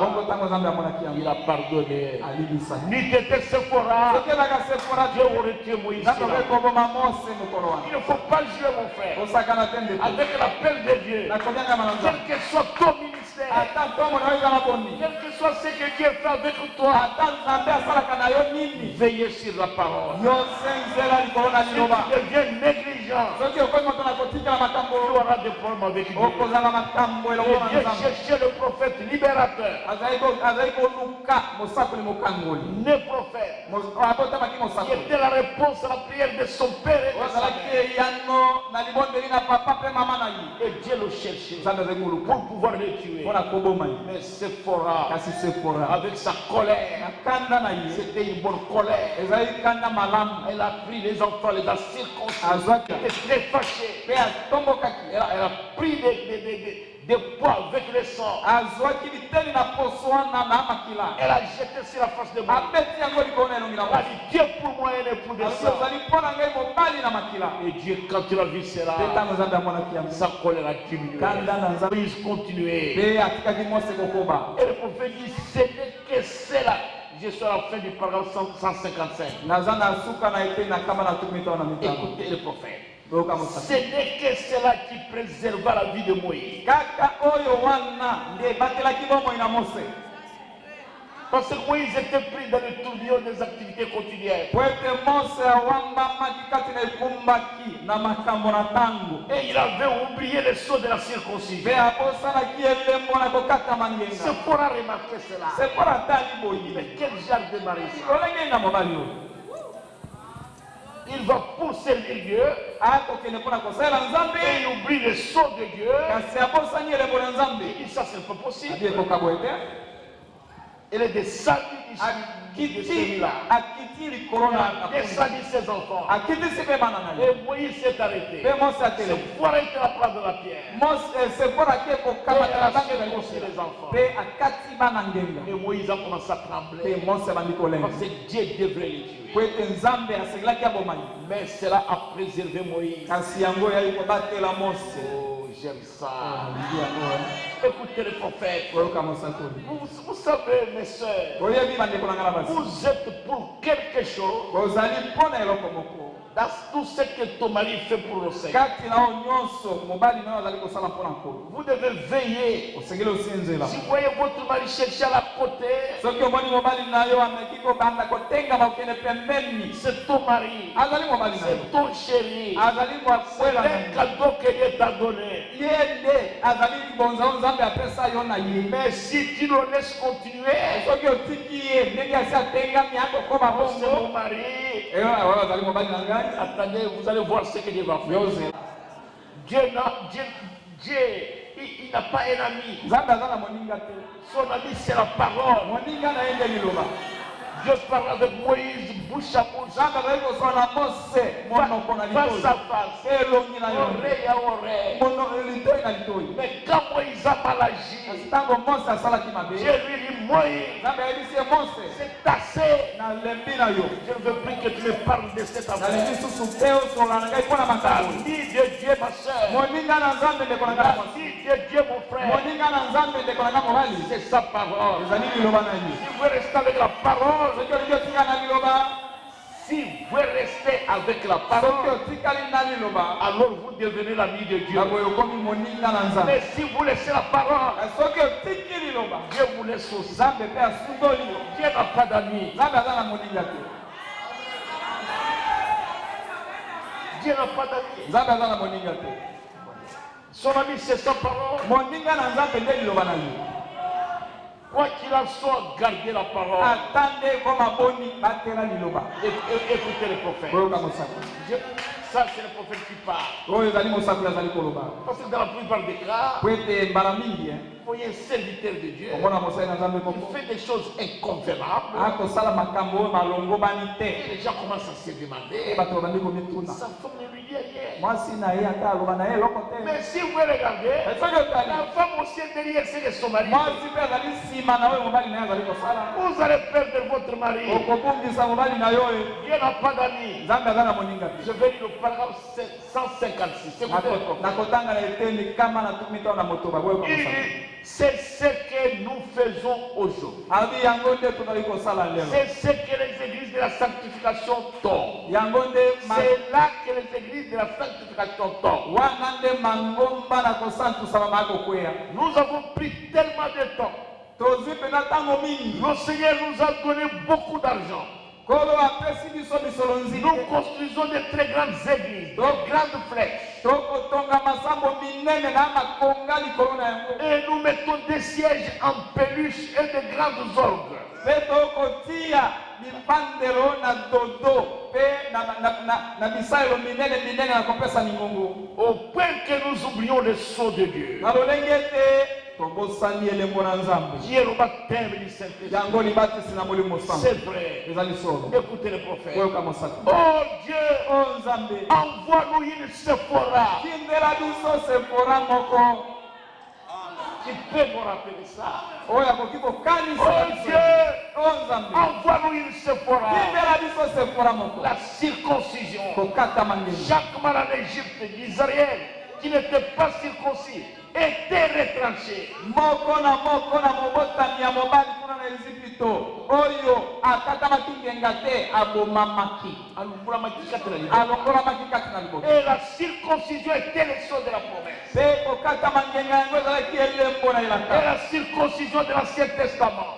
il a pardonné. Ni t'étais Séphora, Dieu aurait tué Moïse. Il ne faut pas jouer mon frère avec la peur de Dieu. Quel que soit ton ministère, quel que soit ce que Dieu fait avec toi, veillez sur la parole. Si tu deviens négligent, tu auras des problèmes avec Dieu. Et Dieu cherchait le prophète libérateur. Le prophète qui était la réponse à la prière de son père et de sa mère. Et Dieu le cherchait pour pouvoir le tuer. Mais Séphora, avec sa colère, c'était une bonne colère. Elle a pris les enfants, les a circoncis. Elle était très fâchée. Elle a pris des poids avec le sang. Elle a jeté sur la face de moi. Elle a dit, Dieu pour moi un époux de sang. Et Dieu, quand il a vu cela, sa colère a diminué. Il continuait. Et le prophète dit, ce n'est que cela. Je suis à la fin du paragraphe 155. Écoutez le prophète. Ce n'est que cela qui préserva la vie de Moïse. Parce que Moïse était pris dans le tourbillon des activités quotidiennes. Et il avait oublié le sceau de la circoncision. C'est pour remarquer cela. Mais quel genre de mari ça? Il va pour servir Dieu et il oublie le sceau de Dieu. Il dit ça c'est pas possible. Il est descendu de celui-là. Il a descendu ses enfants. Et Moïse s'est arrêté. C'est pour arrêter la place de la pierre. Et il a circoncis les enfants. Et Moïse a commencé à trembler. Parce que Dieu devrait les tuer. Mais cela a préservé Moïse. Oh, j'aime ça. Écoutez le prophète. Vous savez, mes soeurs, vous êtes pour quelque chose. Dans tout ce que ton mari fait pour le Seigneur. Vous devez veiller. Si vous voyez votre mari chercher à la côté, c'est ton mari, c'est ton chéri, c'est un cadeau que Dieu t'a donné. Mais si tu le laisses continuer, c'est mon mari. Attendez, vous allez voir ce que Dieu va faire. Dieu, il n'a pas un ami. Son ami, c'est la parole. Dieu parle avec Moïse, bouche à bouche, face à face, oreille à oreille. Mais quand Moïse a mal agi, Dieu lui dit, Moïse, c'est assez. Je ne veux plus que tu me parles de cette affaire. La vie de Dieu, ma soeur. La vie de Dieu, mon frère. C'est sa parole. Si vous restez avec la parole, si vous restez avec la parole, alors vous devenez l'ami de Dieu. Mais si vous laissez la parole, Dieu vous laisse aussi. Dieu n'a pas d'amis. Dieu n'a pas d'amis. Son ami, c'est sa parole. Quoi qu'il en soit, gardez la parole. Écoutez le prophète. Ça, c'est le prophète qui parle. Parce que dans la plupart des cas, il faut un serviteur de Dieu. Il fait des choses inconvénables. Et les gens commencent à se demander. Sa femme ne lui dit rien. Mais si vous regardez, la femme aussi est derrière, c'est son mari. Vous allez perdre votre mari. Dieu n'a pas d'amis. Je vais lire le paragraphe 156. C'est ce que nous faisons aujourd'hui. C'est ce que les églises de la sanctification tombent. C'est là que les églises de la sanctification tombent. Nous avons pris tellement de temps. Le Seigneur nous a donné beaucoup d'argent. Nous construisons de très grandes églises, de grandes flèches. Et nous mettons des sièges en peluche et de grandes orgues. Au point que nous oublions le sceau de Dieu. Qui est le baptême du Saint-Esprit. C'est vrai. Écoutez le prophète. Oh Dieu, envoie-nous une Sephora. Tu peux me rappeler ça. Oh Dieu, envoie-nous une Sephora. La circoncision. Chaque mal en Égypte d'Israël qui n'était pas circoncis était retranché. Et la circoncision était le sceau de la promesse. Et la circoncision de l'Ancien Testament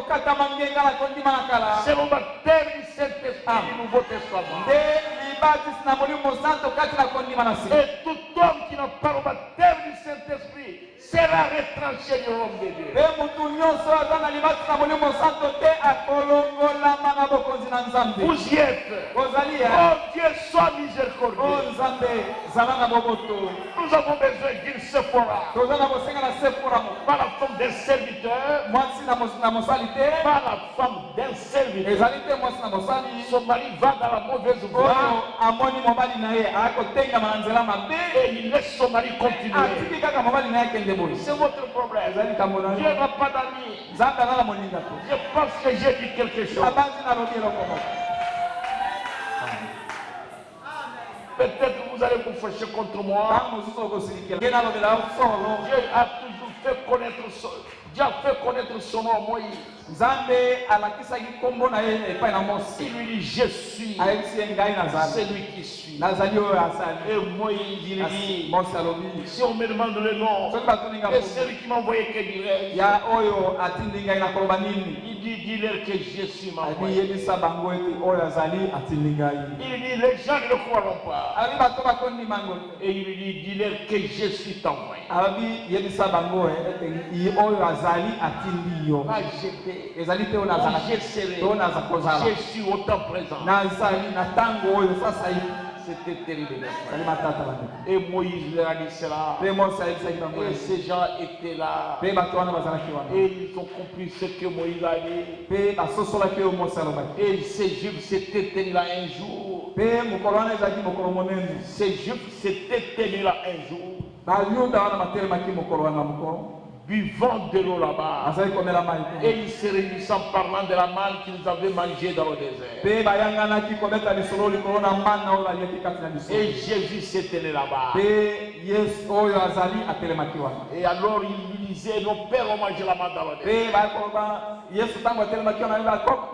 kokata mangenga na kondima na kala. C'est le baptême du Saint-Esprit du Nouveau Testament. Nde libatis na molimo santo kati na kondima na sika. Et tout homme qui n'a pas le baptême du Saint-Esprit sera retranché du royaume de Dieu. Pe mutu nyonso aza na libatis na molimo santo te akolongolama na bokonzi na Nzambe. Vous y êtes. Ozali Oh Dieu, sois miséricordieux. O Nzambe zala na boboto. Nous avons besoin d'une Sephora. Toza na bosenga na Sephora mo. Pas la femme d'un serviteur, Mwasi na mosali te. pas la femme d'un serviteur. Ezali te mwasi na mosali. Son mari va dans la mauvaise voie Oyo amoni mobali na ye akotengama na nzela mabe. et il laisse son mari continuer. Atiki kaka mobali na ye kende boye. C'est votre problème. Ezali kambo na Dieu yo. n'a pas d'amis. Nzambe aza na moninga te. Je pense que j'ai dit quelque chose. Abanzi na lobi eloko moko. Peut-être que vous allez vous fâcher contre moi. Ntango mosusu okosilikela. Ye nalobela yo solo. Dieu a toujours fait connaître son, Dieu a fait connaître son nom à Moïse. Nzambe alakisaki kombo na ye epai na Mose. Il lui dit, je suis Ayebisi ye ngai nazali. celui qui suis. Nazali oyo asali. Et Moïse, il Kasi dit, Mose alobi. si on me demande le nom, Soki batoninga et kombo. celui qui m'a envoyé, que dirais-je? Ya oyo atindi ngai na koloba nini. Il dit, dis-leur que je suis m'a Abi envoyé. yebisa bango ete oyo azali atindi ngai. Il dit, les gens ne le croiront pas. Abi bato bakondima ngo te. Et il lui dit, dis-leur que je suis t'envoyé. Abi yebisa bango ete oyo azali atindi yo. Pas jeté. Ezali te oyo nazala. Je serai. To naza kozala. Je suis autant présent. Nazali na tango oyo sasa hivi. C'était terrible. mes frères. Ezali matata bande. Et Moïse leur a dit cela. Pe Mose ayebisaki bango. Et ces gens étaient là. Pe bato wana bazalaki wana. Et ils ont compris ce que Moïse a dit. Pe basosolaki oyo Mose alobaki. Et ces Juifs s'étaient tenus là un jour. Pe mokolo wana ezalaki mokolo monene. Ces Juifs s'étaient tenus là un jour. Bayuda wana batelemaki mokolo wana moko. Buvant de l'eau là-bas. Bazali komela mai te. Et ils se réunissaient en parlant de la manne qu'ils avaient mangée dans le désert. Pe bayanganaki kobeta lisolo likolo na mana oyo baliaki kati na lisolo. Et Jésus s'est tenu là-bas. Pe Yesu oyo azali atelemaki wana. Et alors il lui disait, nos pères ont mangé la manne dans le désert. Pe bakoloba Yesu ntango atelemaki wana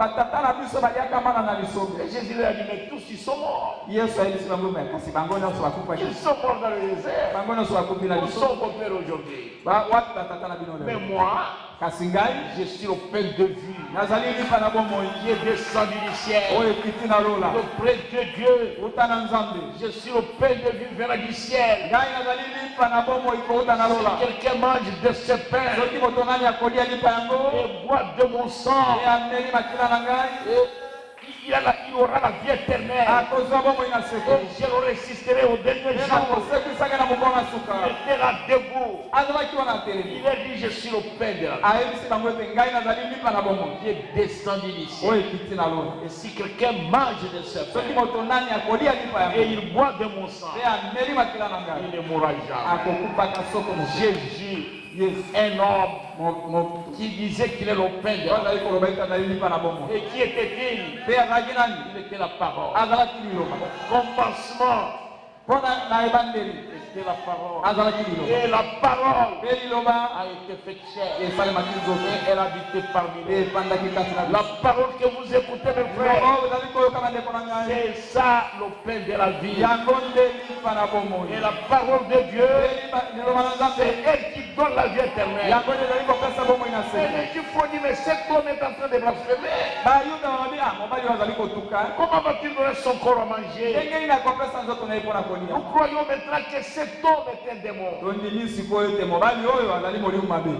batata na biso baliaka mana na lisolo. Et Jésus leur a dit, mais tous ils sont morts. Yesu ayebisi bango me kasi bango nyonso bakufaki. Ils sont morts dans le désert. Bango nyonso bakufi na Où lisolo. sont vos pères aujourd'hui? Wapi batata na bino Mais lelo? moi, Kasi ngai je suis le pain de vie nazali lipa na bomoi qui est descendu du ciel. oyo ekiti na lola Le prêtre de Dieu. uta na Nzambe. Je suis le pain de vie venant du ciel. Ngai nazali lipa na bomoi kouta na lola. Si quelqu'un mange de ce pain Soki moto nani akolia lipa yango et boit de mon sang, e ameli makila na ngai il aura la vie éternelle. akozwa bomoi na seko. Et je le résisterai au dernier Pe jour. nakosekwisaka na mokolo na suka. Il était là debout. azalaki wana atelemi. Il a dit, je suis le pain de la vie ayebisi bango ete ngai nazali lipa na bomoi qui est descendu du ciel. oyo ekiti na lola. Et si quelqu'un mange de ce Soki pain moto nani akolia lipa et yango il boit de mon sang, pe ameli makila na il ngai ne mourra jamais. akokupaka soko mosusu. Jésus, Yesu un homme qui disait qu'il est le pain de la vie. azali koloba ete azali lipa na bomoi. Et qui était-il? Pe azalaki nani Il était la parole. azalaki liloba Commencement, mpo na ebandeli c'était la parole. azalaki liloba Et la parole pe liloba a été faite chair. esalemaki nzoto Et elle habitait parmi pe nous. efandaki kati na La biso. parole que vous écoutez, mes Liloba frères, oyo ezali koyoka na ndeko na ngai c'est ça le pain de la vie. yango nde lipa na bomoi. Et la parole de Dieu, Pe liloba na Nzambe c'est elle qui donne la vie éternelle. yango nde ezali kopesa bomoi na Et se. les Juifs ont dit, mais cet homme est en train de blasphémer. bayuda balobi mobali oyo azali kotuka Comment va-t-il donner son corps à manger? ndenge nini akopesa nzoto na ye mpo na kolia. Nous croyons maintenant que cet homme est un démon. tondimi sikoyo ete mobali oyo azali molimo mabe.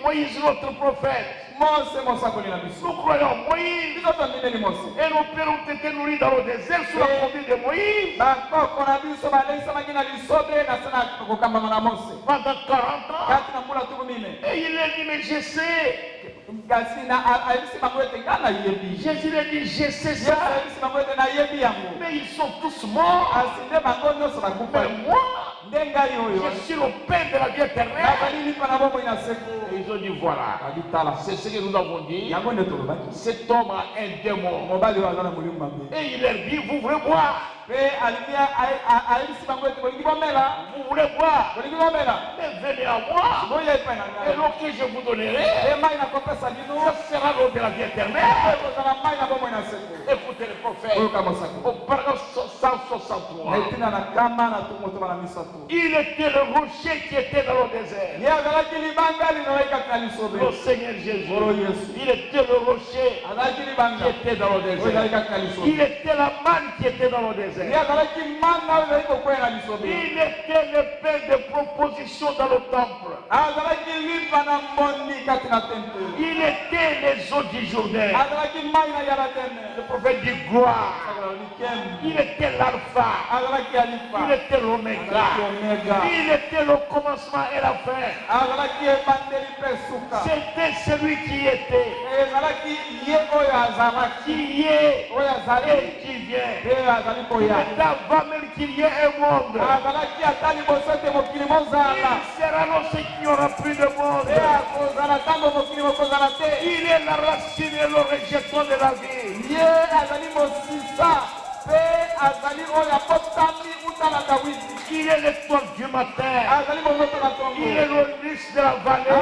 Moïse, notre prophète. mose mosakoli na biso Nous croyons Moïse. biso tondimeli mose. Et nos pères ont été nourris dans le désert sous la conduite de Moïse bakoko na biso baleisamaki na lisobe na se na kokambama na mose pendant 40 ans. kati na mbula tuku mine. Et il a dit, mais je sais. kasi ayebisi bango ete ngai nayebi. Jésus a dit, je sais yesu ça. ayebisi bango ete nayebi yango. Mais ils sont tous morts. kasi nde bango nyonso bakufaki. Mais moi, nde ngai oyo je suis le pain de la vie éternelle. nazali lipa na bomoi na seko. Et ils ont dit, voilà. badi tala C'est ce que nous avons dit. yango nde tolobaki. Cet homme a un démon. mobali oyo aza na molimo mabe. Et il leur dit, vous voulez boire? Vous voulez boire? Mais venez à moi. Et l'eau que je vous donnerai, ça sera l'eau de la vie éternelle. Écoutez le prophète. Au paragraphe 163. Il était le rocher qui était dans le désert. Le Seigneur Jésus. Il était le rocher qui était dans le désert. Il était la manne qui était dans le désert. Il était le pain de proposition dans le temple. Il était les eaux du Jourdain. Le prophète dit gloire. Il était l'alpha. Il était l'oméga. Il était le commencement et la fin. C'était celui qui était, qui est et qui vient. Il est avant même qu'il y ait un monde. Il sera lorsqu'il n'y aura plus de monde. Il est la racine et le rejeton de la vie. Il est l'étoile du matin. Il est le lys de la vallée.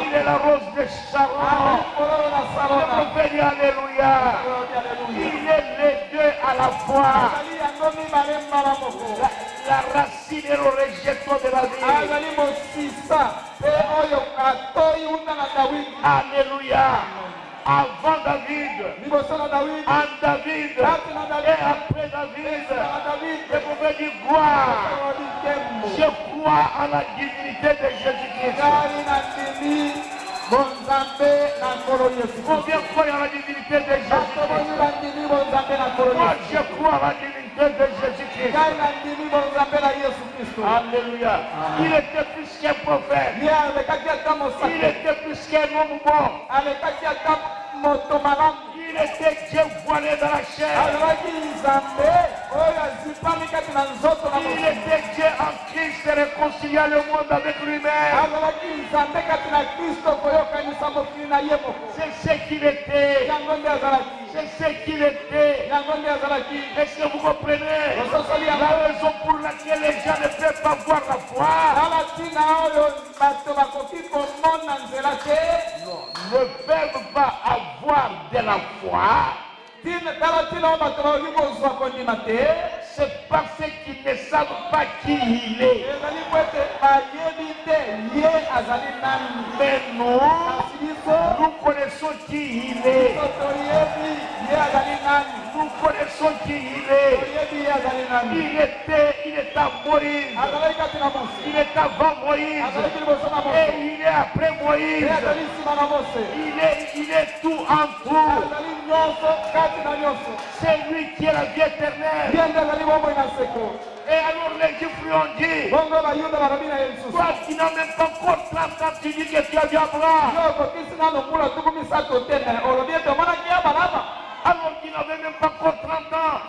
Il est la rose de Sharon. Le prophète dit Alléluia. Il est les deux à la fois. La racine et le rejeton de la vie. Alléluia. Avant David, en David, et après David, le prophète dit gloire. Je crois en la divinité de Jésus-Christ. Combien croient en la divinité de Jésus-Christ? Moi, je crois en la divinité de Jésus-Christ. Alléluia. Il était plus qu'un prophète. Il était plus qu'un homme bon. Il était Dieu voilé dans la chair. Il était Dieu en Christ et réconciliant le monde avec lui-même. C'est ce qu'il était. C'est ce qu'il était. Est-ce que vous comprenez la raison pour laquelle les gens ne peuvent pas voir la foi? Non, ne peuvent pas avoir de la foi. C'est parce qu'ils ne savent pas qui il est. Mais nous connaissons qui il est. Nous connaissons qui il est. Il est à Moïse. Il est avant Moïse. Et il est après Moïse. Il est tout en tout. C'est lui qui est la vie éternelle. Et alors les Juifs lui ont dit, toi qui n'as même pas encore 30 ans, tu dis que tu as vu Abraham. Alors qu'il n'avait même pas encore 30 ans.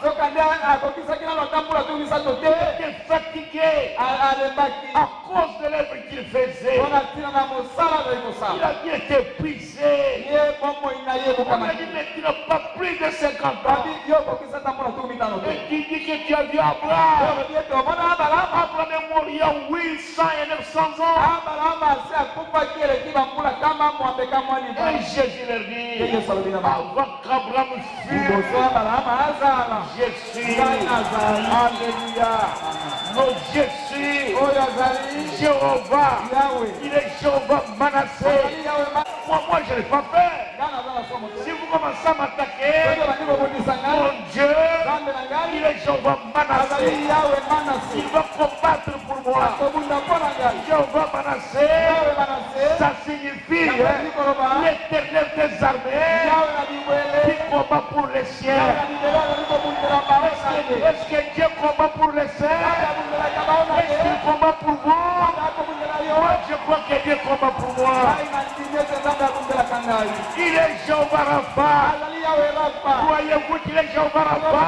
Il était fatigué à cause de l'œuvre qu'il faisait. Il avait été épuisé. On a dit, mais tu n'as pas plus de 50 ans. Et tu dis que tu as vu Abraham. Abraham est mort il y a 800 et 900 ans. Et Jésus leur dit, avant qu'Abraham fût, je suis. Alléluia. Non, je suis Jéhovah. Il est Jéhovah Manassé. Moi, je ne l'ai pas fait. Si vous commencez à m'attaquer, mon Dieu, il est Jéhovah Manassé. Il va combattre pour moi. Jéhovah Manassé, ça signifie l'éternel des armées qui combat pour les siens. Est-ce que Dieu combat pour les siens? Est-ce qu'il combat pour vous? Moi, je crois que Dieu combat pour moi. Il est Jéhovah Rapha. Croyez-vous qu'il est Jéhovah Rapha?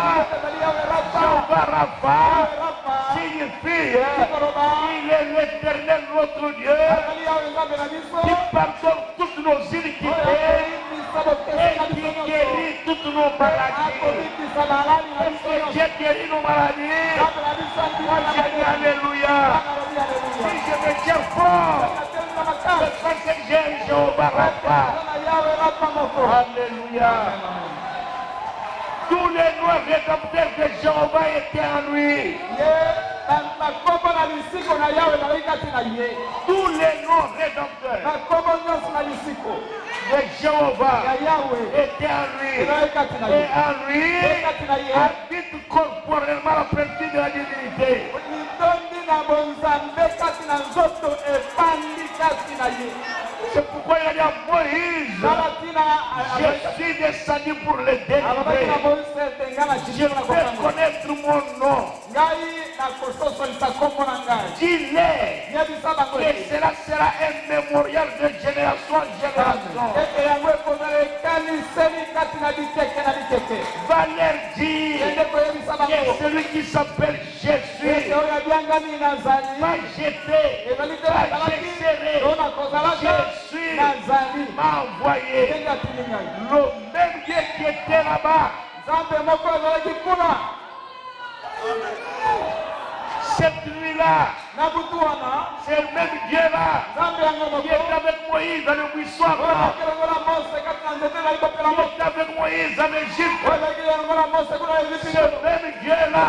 Jéhovah Rapha signifie il est l'éternel notre Dieu qui pardonne toutes nos iniquités et qui guérit toutes nos maladies. Est-ce que Dieu guérit nos maladies? Moi je dis Alléluia. Si je me tiens fort, c'est parce que j'ai Jéhovah Rapha. Alléluia. Tous les noms rédempteurs de Jéhovah étaient en lui. Tous les noms rédempteurs de Jéhovah étaient en lui. Et en lui habite corporellement la plénitude de la divinité. C'est pourquoi il a dit à Moïse, je suis descendu pour le délivrer. Je fais connaître mon nom. Dis-les que cela sera un mémorial de génération en génération. Va leur dire que celui qui s'appelle Jésus va jeter, va j'excérer. Jésus m'a envoyé. Le même Dieu qui était là-bas. Cette nuit-là, c'est le même Dieu-là qui est avec Moïse dans le buisson. Qui est avec Moïse en Égypte. Ce même Dieu-là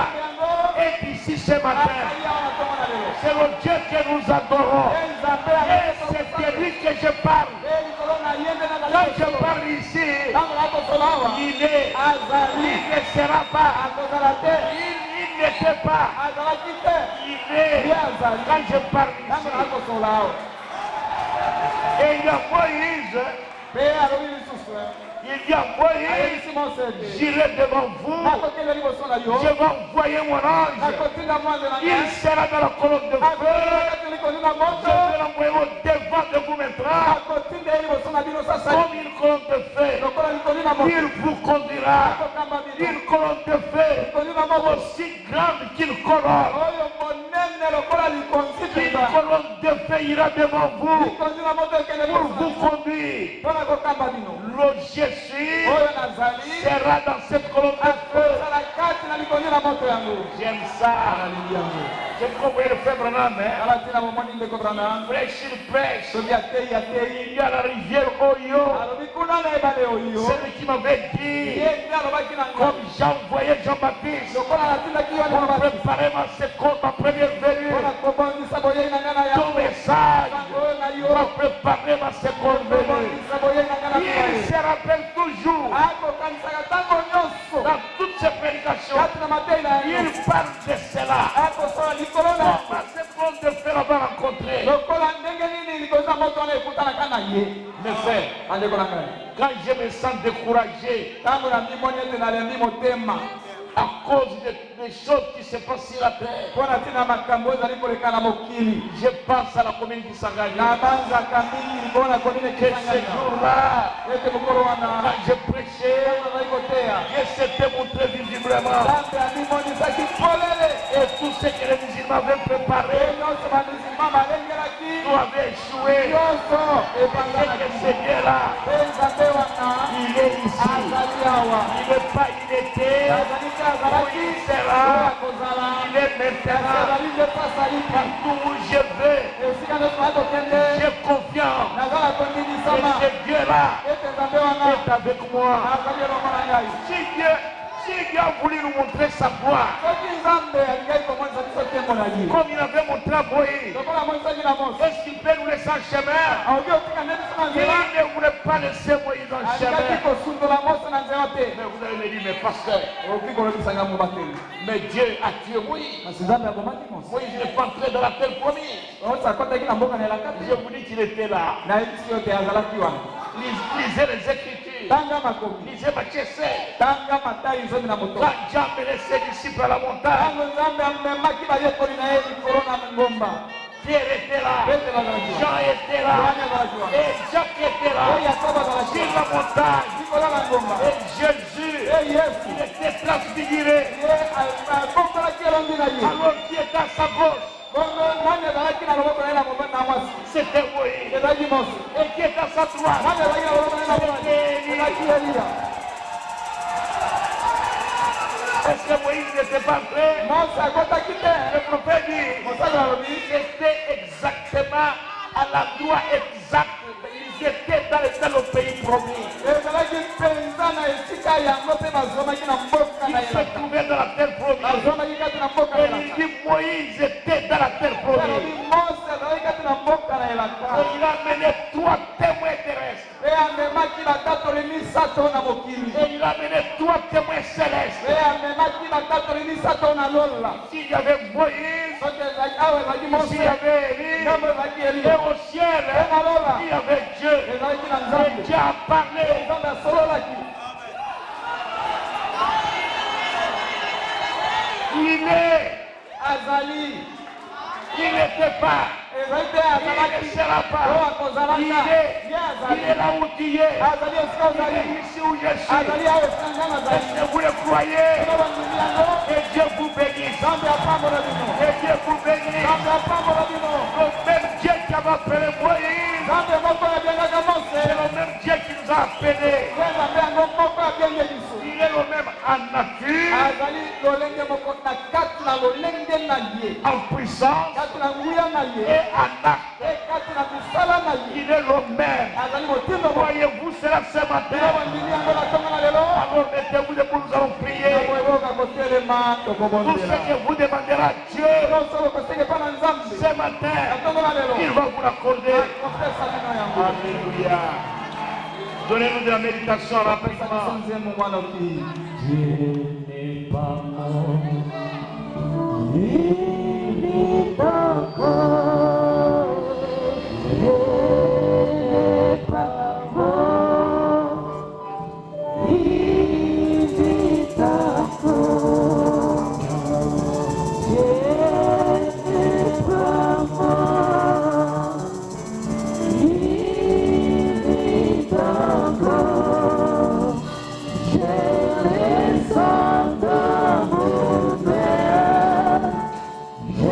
est ici ce matin. C'est le Dieu que nous adorons. Et c'est de lui que je parle. Quand je parle ici, il est, il ne sera pas, il n'était pas, il est, quand je parle ici. Et il y a Moïse, il y a Moïse, j'irai devant vous, je vais envoyer mon ange, il sera dans la colonne de feu, je vais l'envoyer au devant de vous maintenant, comme une colonne de feu, il vous conduira, une colonne de feu, aussi grande qu'une colonne. Une colonne de feu ira devant vous pour vous conduire. Le Jésus sera dans cette colonne de feu. J'aime ça. J'ai compris le frère Branham. Prêche, il prêche. Il y a la rivière Oyo. Celui qui m'avait dit, comme j'envoyais Jean-Baptiste pour préparer ma première venue. Ton message va préparer ma seconde venue. Il se rappelle toujours dans toutes ses prédications. Il parle de cela. Ma seconde de faire avoir rencontré. Mes frères, quand je me sens découragé à cause des choses qui se passent sur la terre, je pense à la commune qui s'engage. Que ce jour-là, quand je prêchais, Dieu s'était montré visiblement. Et tout ce que les musulmans avaient préparé, tout avait échoué. Et que ce Dieu-là, il est ici. Il n'est pas, il était. Il sera, il est maintenant. Partout où je vais, j'ai confiance que ce Dieu-là est avec moi. Si Dieu a voulu nous montrer sa gloire, comme il avait montré à Moïse, est-ce qu'il peut nous laisser en chemin? Il ne voulait pas laisser Moïse en chemin. Mais vous allez me dire, mais pasteur, mais Dieu a tué Moïse. Moïse n'est pas entré dans la terre promise. Je vous dis qu'il était là. Lisez les Écritures. Lisez Matthieu 16. Quand Dieu a amené ses disciples à la montagne, Pierre était là, Jean était là, et Jacques était là, sur la montagne. Et Jésus, il était transfiguré. Alors qui était à sa gauche? C'était Moïse. Et qui est à sa droite? C'était Élie. Parce que Moïse n'était pas prêt. Le prophète dit, c'était exactement à l'endroit exact. Ils étaient dans le pays promis. Ils se trouvaient dans la terre promise. Et il dit Moïse était dans la terre promise. Et il a mené 3 témoins terrestres. Et il a mené 3 témoins célestes. Ici il y avait Moïse, ici il y avait Élie, et au ciel il y avait Dieu. Et Dieu a parlé. Il est Azali. Il n'était pas. Il ne sera pas. Il est là où tu es. Il est ici où je suis. Est-ce que vous le croyez? Et Dieu vous bénisse. Et Dieu vous bénisse. Le même Dieu qui a appelé Moïse, c'est le même Dieu qui nous a appelés. Il est le même en nature, en puissance et en acte. Il est le même. Voyez-vous cela ce matin? Alors mettez-vous debout, nous allons prier. Tout ce que vous demanderez à Dieu ce matin, il va vous l'accorder. Alléluia. Donnez-nous de la méditation rapidement. Dieu n'est pas mort. Il est encore. Dieu n'est pas mort. Il est encore. Dieu n'est pas mort. Il est encore. Je les entends mon père. Je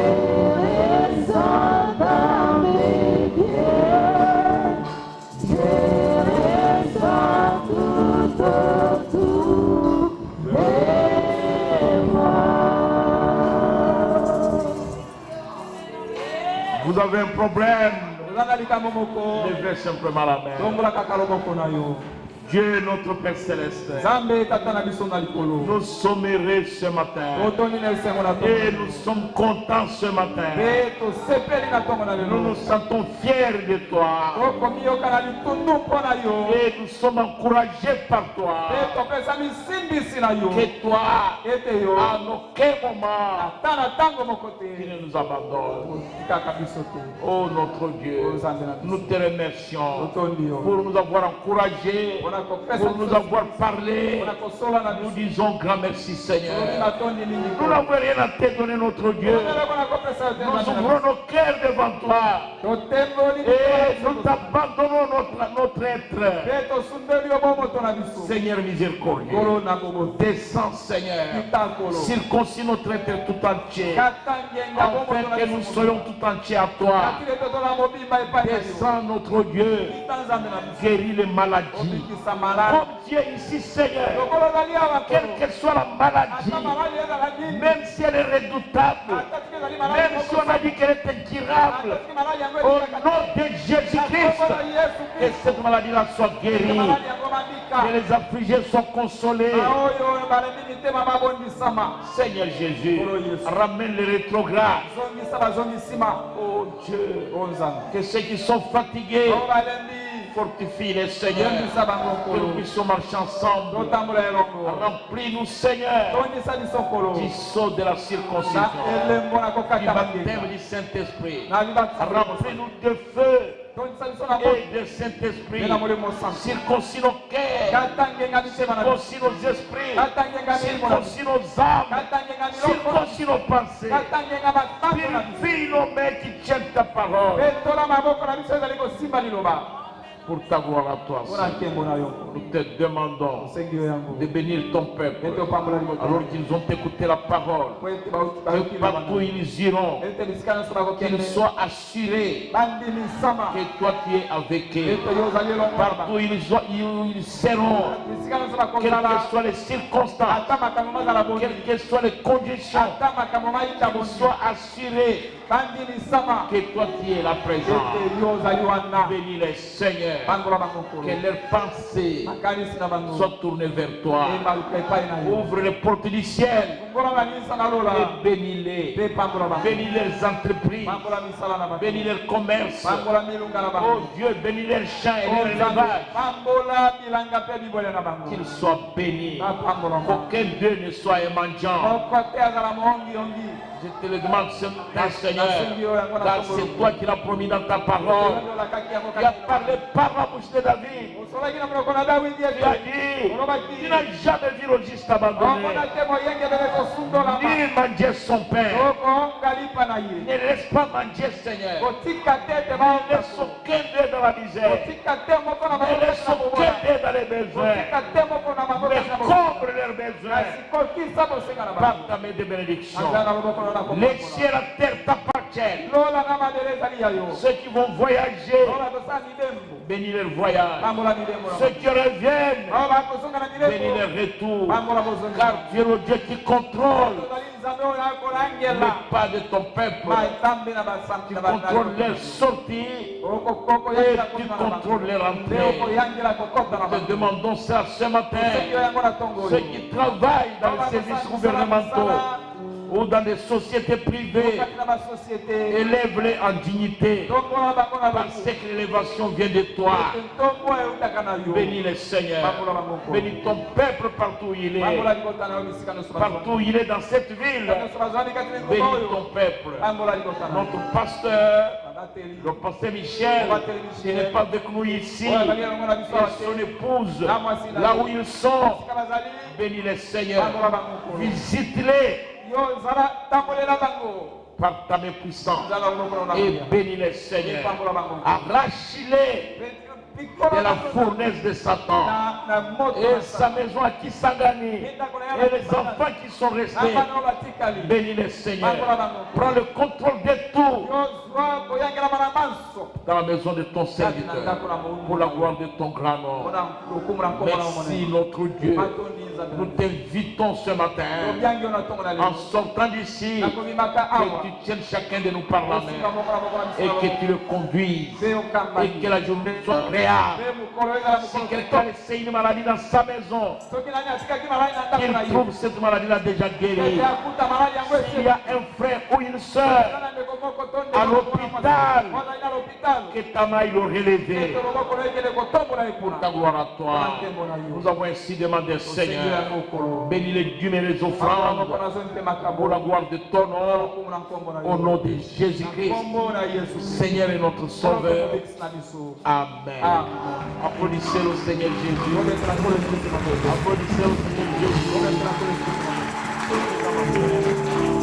les entends mes pieds. Je les entends tout autour de moi. Vous avez un problème? Levez simplement la main. Dieu est notre Père Céleste. Nous sommes heureux ce matin. Et nous sommes contents ce matin. Nous nous sentons fiers de toi. Et nous sommes encouragés par toi. Que toi, à aucun moment, tu ne nous abandonnes. Oh notre Dieu, nous te remercions pour nous avoir encouragés, pour nous avoir parlé. Nous disons grand merci Seigneur. Nous n'avons rien à te donner notre Dieu. Nous ouvrons nos cœurs devant toi. Et nous t'abandonnons notre être. Seigneur miséricordieux, descends Seigneur. Circoncis notre être tout entier. Afin que nous soyons tout entiers à toi. Descends notre Dieu. Guéris les maladies. Comme Dieu ici Seigneur. Quelle que soit la maladie, même si elle est redoutable, même si on a dit qu'elle est incurable, au nom de Jésus-Christ, que cette maladie-là soit guérie, que les affligés soient consolés. Seigneur Jésus, ramène les rétrogrades. Oh Dieu, que ceux qui sont fatigués, fortifie-les Seigneur, que nous puissions marcher ensemble. Remplis-nous Seigneur du sceau de la circoncision, du baptême du Saint-Esprit. Remplis-nous de feu et de Saint-Esprit. Circoncis nos cœurs, circoncis nos esprits, circoncis nos âmes, circoncis nos pensées. Purifie nos mains qui tiennent ta parole. pour ta gloire à toi, Seigneur. Nous te demandons de bénir ton peuple alors qu'ils ont écouté la parole. Que partout ils iront, qu'ils soient assurés que toi tu es avec eux. Partout ils seront, quelles que soient les circonstances, quelles que soient les conditions, qu'ils soient assurés que toi tu es la présence. Bénis les Seigneur, que leurs pensées soient tournées vers toi. Ouvre les portes du ciel et bénis-les. Bénis leurs entreprises, bénis leurs commerces. Oh Dieu, bénis leurs champs et leurs élevages. Qu'ils soient bénis. Qu'aucun d'eux ne soit un mendiant. Je te le demande ce matin, Seigneur, car c'est toi qui l'as promis dans ta parole. Tu as parlé par la bouche de David. Tu as dit, tu n'as jamais vu le juste abandonné, ni mendier son pain. Ne laisse pas mendier, Seigneur. Ne laisse aucun d'eux dans la misère. Ne laisse aucun d'eux dans les besoins. Mais comble leurs besoins par ta main de bénédiction. Les cieux et la terre t'appartiennent. Ceux qui vont voyager, bénis leur voyage. Ceux qui reviennent, bénis leur retour. Car tu es le Dieu qui contrôle le pas de ton peuple. Tu contrôles leur sortie et tu contrôles leur entrée. Nous te demandons ça ce matin. Ceux qui travaillent dans les services gouvernementaux ou dans des sociétés privées, élève-les en dignité, parce que l'élévation vient de toi. Bénis le Seigneur, bénis ton peuple partout où il est, partout où il est dans cette ville. Bénis ton peuple. Notre pasteur, le pasteur Michel, il n'est pas avec nous ici, et son épouse, là où ils sont. Bénis le Seigneur, visite-les par ta main puissante et bénis les Seigneur. Arrache-les de la fournaise de Satan et sa maison à Kisangani et les enfants qui sont restés. Bénis les Seigneur. Prends le contrôle de tout dans la maison de ton serviteur pour la gloire de ton grand nom. Merci notre Dieu. Nous t'invitons ce matin, en sortant d'ici, que tu tiennes chacun de nous par la main et que tu le conduises et que la journée soit agréable. Si quelqu'un essaie une maladie dans sa maison, qu'il trouve cette maladie-là déjà guérie. S'il y a un frère ou une soeur à l'hôpital, que ta main le relever pour ta gloire à toi. Nous avons ainsi demandé, Seigneur, bénis les dîmes et les offrandes pour la gloire de ton nom, au nom de Jésus-Christ, Seigneur et notre Sauveur. Amen. Applaudissez le Seigneur Jésus. Applaudissez le Seigneur Jésus.